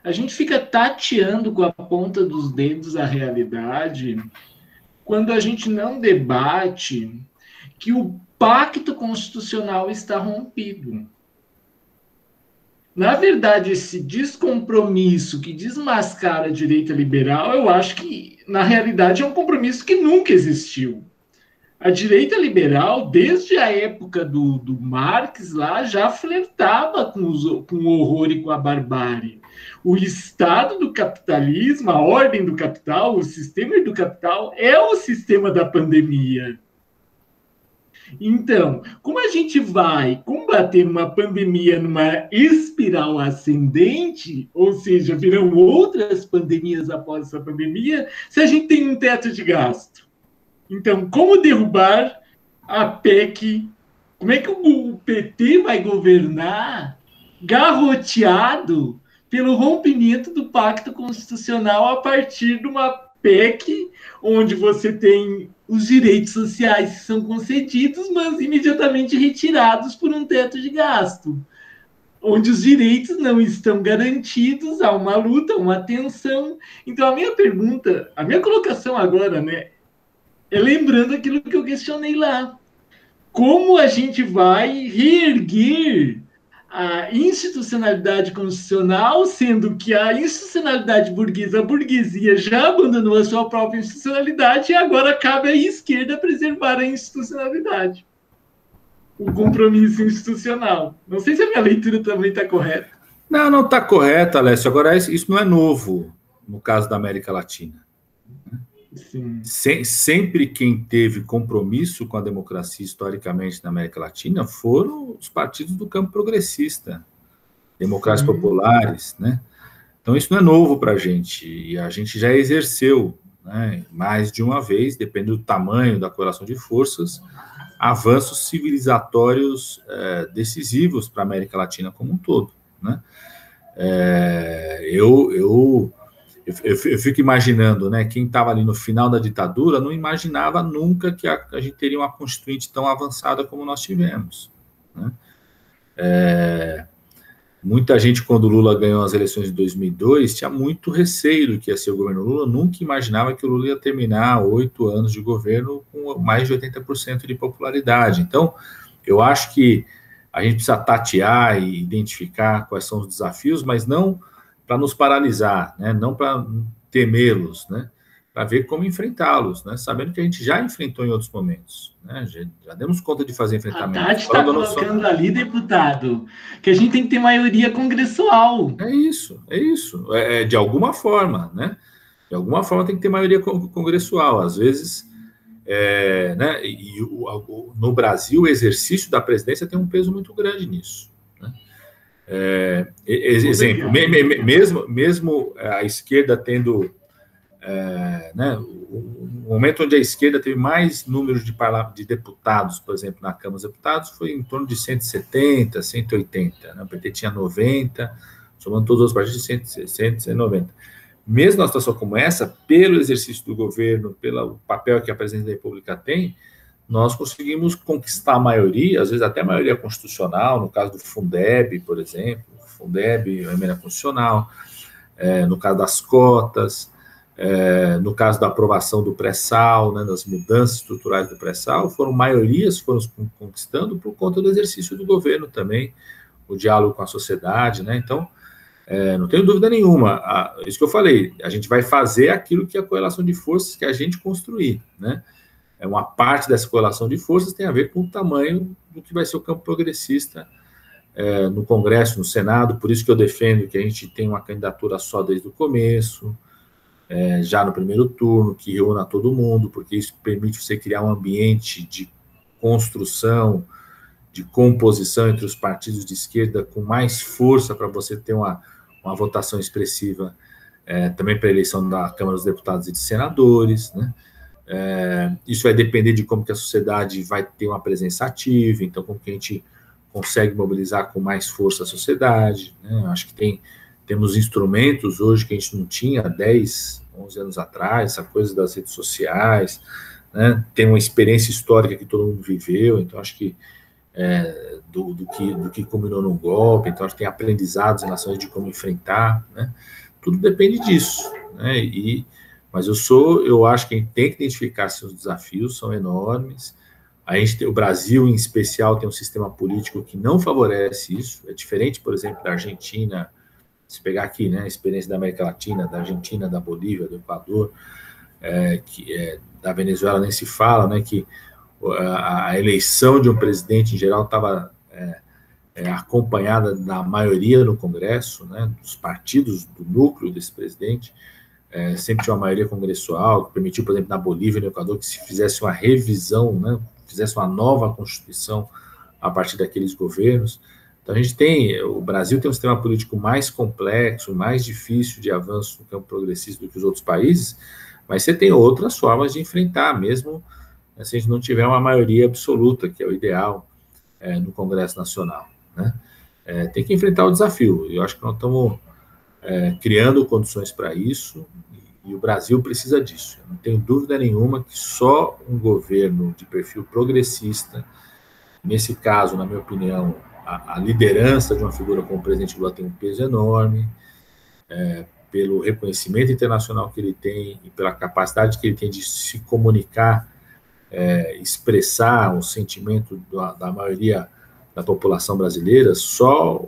a gente fica tateando com a ponta dos dedos a realidade quando a gente não debate que o pacto constitucional está rompido. Na verdade, esse descompromisso que desmascara a direita liberal, eu acho que, na realidade, é um compromisso que nunca existiu. A direita liberal, desde a época do Marx, lá, já flertava com o horror e com a barbárie. O Estado do capitalismo, a ordem do capital, o sistema do capital é o sistema da pandemia. Então, como a gente vai combater uma pandemia numa espiral ascendente, ou seja, virão outras pandemias após essa pandemia, se a gente tem um teto de gasto? Então, como derrubar a PEC? Como é que o PT vai governar garroteado pelo rompimento do pacto constitucional a partir de uma PEC, onde você tem os direitos sociais que são concedidos, mas imediatamente retirados por um teto de gasto, onde os direitos não estão garantidos, há uma luta, uma tensão. Então, a minha pergunta, a minha colocação agora, né, é lembrando aquilo que eu questionei lá. Como a gente vai reerguer a institucionalidade constitucional, sendo que a institucionalidade burguesa, a burguesia já abandonou a sua própria institucionalidade e agora cabe à esquerda preservar a institucionalidade, o compromisso institucional. Não sei se a minha leitura também está correta. Não está correta, Alessio. Agora, isso não é novo no caso da América Latina. Sim. Sempre quem teve compromisso com a democracia historicamente na América Latina foram os partidos do campo progressista, democratas populares, né? Então isso não é novo para a gente, e a gente já exerceu, né, mais de uma vez, dependendo do tamanho da correlação de forças, avanços civilizatórios decisivos para a América Latina como um todo, né? Eu fico imaginando, né, quem estava ali no final da ditadura não imaginava nunca que a gente teria uma constituinte tão avançada como nós tivemos, né? Muita gente, quando o Lula ganhou as eleições de 2002, tinha muito receio do que ia ser o governo Lula, nunca imaginava que o Lula ia terminar 8 anos de governo com mais de 80% de popularidade. Então, eu acho que a gente precisa tatear e identificar quais são os desafios, mas não para nos paralisar, né? Não para temê-los, né? Para ver como enfrentá-los, né? Sabendo que a gente já enfrentou em outros momentos, né? Já demos conta de fazer enfrentamento. A Tati está colocando ali, deputado, que a gente tem que ter maioria congressual. É isso. De alguma forma, né? De alguma forma tem que ter maioria congressual. Às vezes, né? No Brasil, o exercício da presidência tem um peso muito grande nisso, né? Exemplo, mesmo a esquerda tendo, né, o momento onde a esquerda teve mais números de deputados, por exemplo, na Câmara dos Deputados, foi em torno de 170, 180, né? O PT tinha 90, somando todos os partidos, 190. Mesmo numa situação como essa, pelo exercício do governo, pelo papel que a presidência da República tem, nós conseguimos conquistar a maioria, às vezes até a maioria constitucional, no caso do Fundeb, por exemplo, Fundeb, a emenda constitucional, no caso das cotas, no caso da aprovação do pré-sal, né, das mudanças estruturais do pré-sal, maiorias foram conquistando por conta do exercício do governo também, o diálogo com a sociedade, né? Então, não tenho dúvida nenhuma, isso que eu falei, a gente vai fazer aquilo que é a correlação de forças que a gente construir, né? Uma parte dessa correlação de forças tem a ver com o tamanho do que vai ser o campo progressista no Congresso, no Senado, por isso que eu defendo que a gente tem uma candidatura só desde o começo, já no primeiro turno, que reúna todo mundo, porque isso permite você criar um ambiente de construção, de composição entre os partidos de esquerda com mais força para você ter uma votação expressiva também para a eleição da Câmara dos Deputados e de Senadores, né? Isso vai depender de como que a sociedade vai ter uma presença ativa, então como que a gente consegue mobilizar com mais força a sociedade, né? Acho que temos instrumentos hoje que a gente não tinha há 10, 11 anos atrás, essa coisa das redes sociais, né? Tem uma experiência histórica que todo mundo viveu, então acho que do que culminou no golpe, então acho que tem aprendizados em relação de como enfrentar, né? Tudo depende disso, né? Mas eu acho que a gente tem que identificar se os desafios são enormes. O Brasil, em especial, tem um sistema político que não favorece isso. É diferente, por exemplo, da Argentina, se pegar aqui, né, a experiência da América Latina, da Argentina, da Bolívia, do Equador, da Venezuela nem se fala, né, que a eleição de um presidente, em geral, estava acompanhada da maioria no Congresso, né, dos partidos do núcleo desse presidente. Sempre tinha uma maioria congressual, que permitiu, por exemplo, na Bolívia e no Equador, que se fizesse uma revisão, né, fizesse uma nova Constituição a partir daqueles governos. Então, o Brasil tem um sistema político mais complexo, mais difícil de avanço no campo progressista do que os outros países, mas você tem outras formas de enfrentar, mesmo se a gente não tiver uma maioria absoluta, que é o ideal no Congresso Nacional, né? Tem que enfrentar o desafio. Eu acho que nós estamos criando condições para isso, e o Brasil precisa disso. Eu não tenho dúvida nenhuma que só um governo de perfil progressista, nesse caso, na minha opinião, a liderança de uma figura como o presidente Lula tem um peso enorme, pelo reconhecimento internacional que ele tem e pela capacidade que ele tem de se comunicar, expressar o sentimento da maioria da população brasileira, só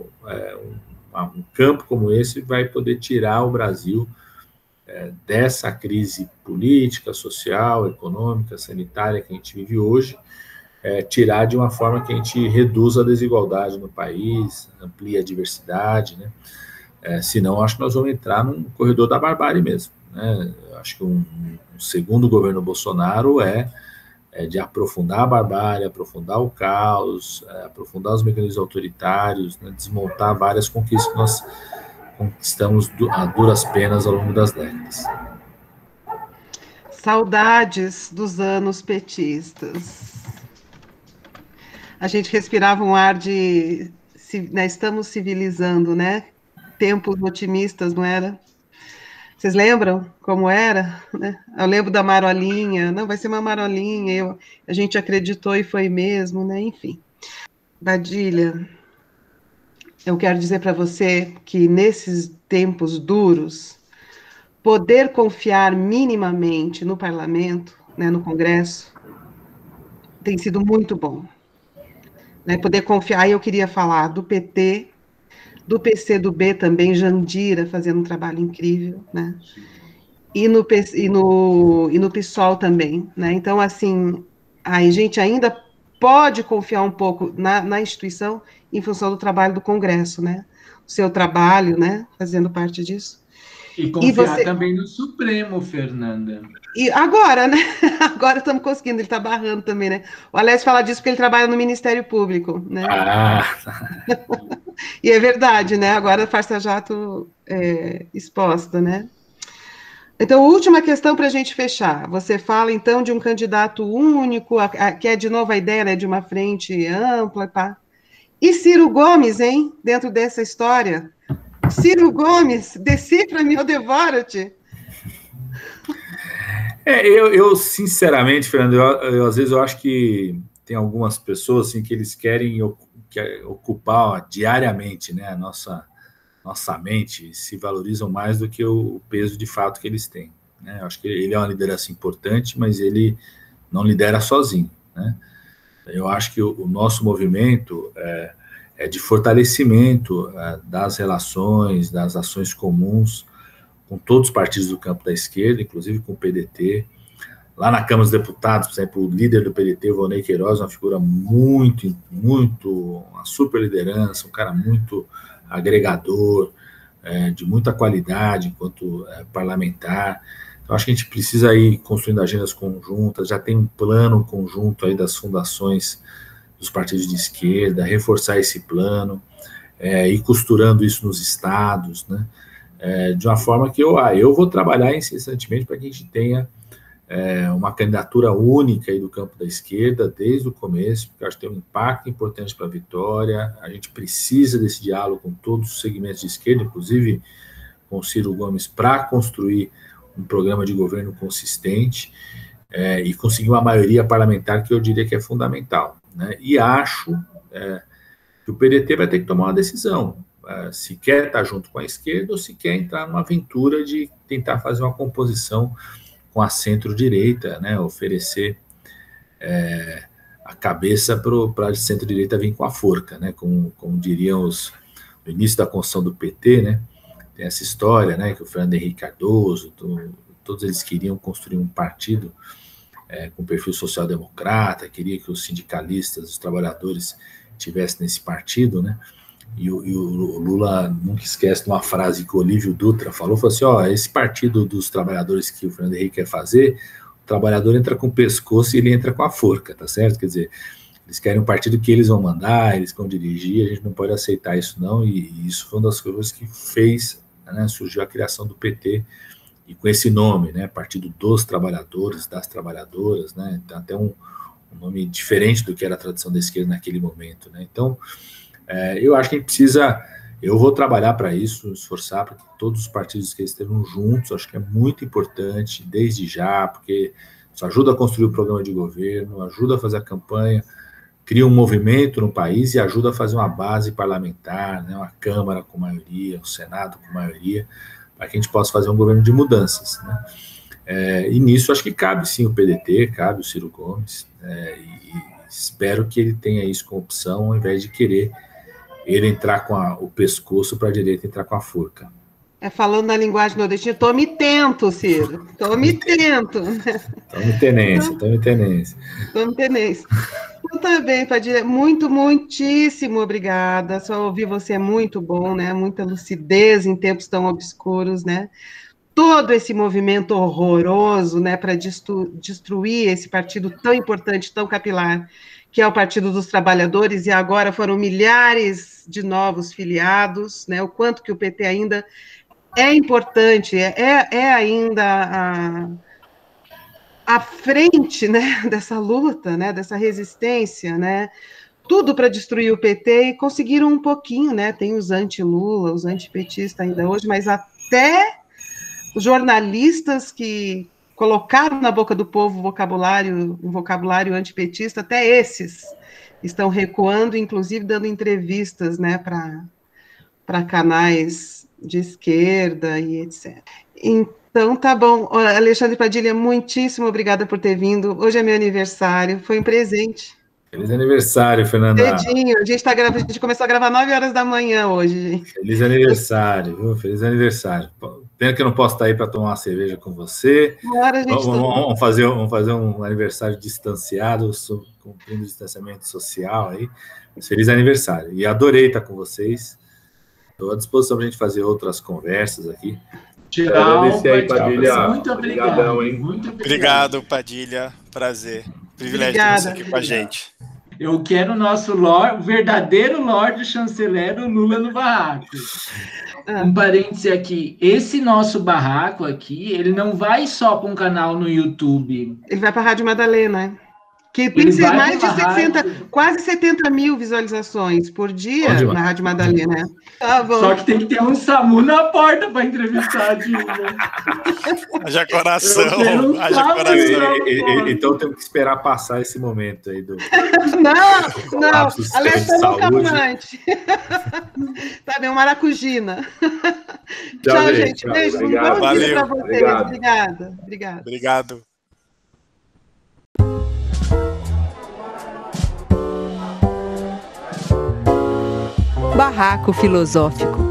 um campo como esse vai poder tirar o Brasil dessa crise política, social, econômica, sanitária que a gente vive hoje, tirar de uma forma que a gente reduza a desigualdade no país, amplie a diversidade, né? Senão, acho que nós vamos entrar num corredor da barbárie mesmo, né? Acho que um segundo governo Bolsonaro de aprofundar a barbárie, aprofundar o caos, aprofundar os mecanismos autoritários, né? Desmontar várias conquistas que nós conquistamos a duras penas ao longo das décadas. Saudades dos anos petistas. A gente respirava um ar de... né, estamos civilizando, né? Tempos otimistas, não era? Vocês lembram como era? Né? Eu lembro da marolinha. Não, vai ser uma marolinha. A gente acreditou e foi mesmo, né? Enfim. Badilha, eu quero dizer para você que nesses tempos duros, poder confiar minimamente no parlamento, né, no Congresso, tem sido muito bom. Né, poder confiar, aí eu queria falar do PT, do PCdoB também, Jandira fazendo um trabalho incrível, né? E no PSOL também, né? Então, assim, a gente ainda pode confiar um pouco na instituição em função do trabalho do Congresso, né? O seu trabalho, né? Fazendo parte disso. E confiar também no Supremo, Fernanda. E agora, né? Agora estamos conseguindo, ele está barrando também, né? O Alessio fala disso porque ele trabalha no Ministério Público, né? E é verdade, né? Agora a Farsa Jato exposta, né? Então, última questão para a gente fechar. Você fala, então, de um candidato único, que é de novo a ideia, né, de uma frente ampla, tá? E Ciro Gomes, hein? Dentro dessa história. Ciro Gomes, decifra-me ou devora-te. Eu sinceramente, Fernando, às vezes eu acho que tem algumas pessoas assim, que eles querem ocupar diariamente, né, a nossa mente, se valorizam mais do que o peso de fato que eles têm, né? Eu acho que ele é uma liderança importante, mas ele não lidera sozinho, né? Eu acho que o nosso movimento é de fortalecimento das relações, das ações comuns com todos os partidos do campo da esquerda, inclusive com o PDT. Lá na Câmara dos Deputados, por exemplo, o líder do PDT, o Volney Queiroz, uma figura uma super liderança, um cara muito agregador, de muita qualidade enquanto parlamentar. Então, acho que a gente precisa ir construindo agendas conjuntas, já tem um plano conjunto aí das fundações dos partidos de esquerda, reforçar esse plano, ir costurando isso nos estados, né? De uma forma que eu vou trabalhar incessantemente para que a gente tenha uma candidatura única aí do campo da esquerda desde o começo, porque eu acho que tem um impacto importante para a vitória. A gente precisa desse diálogo com todos os segmentos de esquerda, inclusive com o Ciro Gomes, para construir um programa de governo consistente e conseguir uma maioria parlamentar que eu diria que é fundamental, né? E acho que o PDT vai ter que tomar uma decisão, se quer estar junto com a esquerda ou se quer entrar numa aventura de tentar fazer uma composição com a centro-direita, né, oferecer a cabeça para a centro-direita vir com a forca, né, como diriam no início da construção do PT, né, tem essa história, né, que o Fernando Henrique Cardoso, todos eles queriam construir um partido com perfil social-democrata, queria que os sindicalistas, os trabalhadores estivessem nesse partido, né, e o Lula nunca esquece de uma frase que o Olívio Dutra falou assim, esse partido dos trabalhadores que o Fernando Henrique quer fazer, o trabalhador entra com o pescoço e ele entra com a forca, tá certo? Quer dizer, eles querem um partido que eles vão mandar, eles vão dirigir, a gente não pode aceitar isso não, e isso foi uma das coisas que fez, né, surgiu a criação do PT, e com esse nome, né, Partido dos Trabalhadores, das Trabalhadoras, né, tem até um nome diferente do que era a tradição da esquerda naquele momento, né, então, eu acho que a gente precisa Eu vou trabalhar para isso, esforçar para que todos os partidos que estejam juntos, acho que é muito importante, desde já, porque isso ajuda a construir o programa de governo, ajuda a fazer a campanha, cria um movimento no país e ajuda a fazer uma base parlamentar, né, uma Câmara com maioria, um Senado com maioria, para que a gente possa fazer um governo de mudanças, né? E nisso acho que cabe sim o PDT, cabe o Ciro Gomes, e espero que ele tenha isso como opção, ao invés de querer ele entrar com o pescoço para a direita entrar com a forca. Falando na linguagem nordestina, tô me tento, Ciro, tô me tento. Tome tenência. Então tá bem, Padilha, muitíssimo obrigada, só ouvir você é muito bom, né, muita lucidez em tempos tão obscuros, né, todo esse movimento horroroso, né, para destruir esse partido tão importante, tão capilar, que é o Partido dos Trabalhadores, e agora foram milhares de novos filiados, né, o quanto que o PT ainda é importante, é ainda à frente, né, dessa luta, né, dessa resistência, né, tudo para destruir o PT, e conseguiram um pouquinho, né, tem os anti-Lula, os antipetistas ainda hoje, mas até os jornalistas que colocaram na boca do povo um vocabulário antipetista, até esses estão recuando, inclusive dando entrevistas, né, para canais de esquerda e etc. Então, tá bom. Alexandre Padilha, muitíssimo obrigada por ter vindo. Hoje é meu aniversário, foi um presente. Feliz aniversário, Fernanda. Cedinho, a gente começou a gravar 9h da manhã hoje, gente. Feliz aniversário, viu? Feliz aniversário. Pena que eu não posso estar aí para tomar uma cerveja com você. Vamos fazer um aniversário distanciado, cumprindo o distanciamento social aí. Mas feliz aniversário. E adorei estar com vocês. Estou à disposição para a gente fazer outras conversas aqui. Tchau, aí, Padilha. Muito obrigado. Hein? Muito obrigado. Obrigado, Padilha. Prazer. Privilégio ter você aqui com a gente. Eu quero o nosso o verdadeiro Lorde Chanceler, o Lula no barraco. Um parêntese aqui. Esse nosso barraco aqui, ele não vai só para um canal no YouTube. Ele vai para a Rádio Madalena, que tem mais de 60, quase 70 mil visualizações por dia na Rádio Madalena. Tá bom. Só que tem que ter um SAMU na porta para entrevistar a Dilma. Haja coração. Então temos que esperar passar esse momento aí do. Não, Alexandre Calmante. Tá bem, Maracujina. Tchau, gente. Beijo. Um bom dia para vocês. Obrigada. Obrigado. Barraco Filosófico.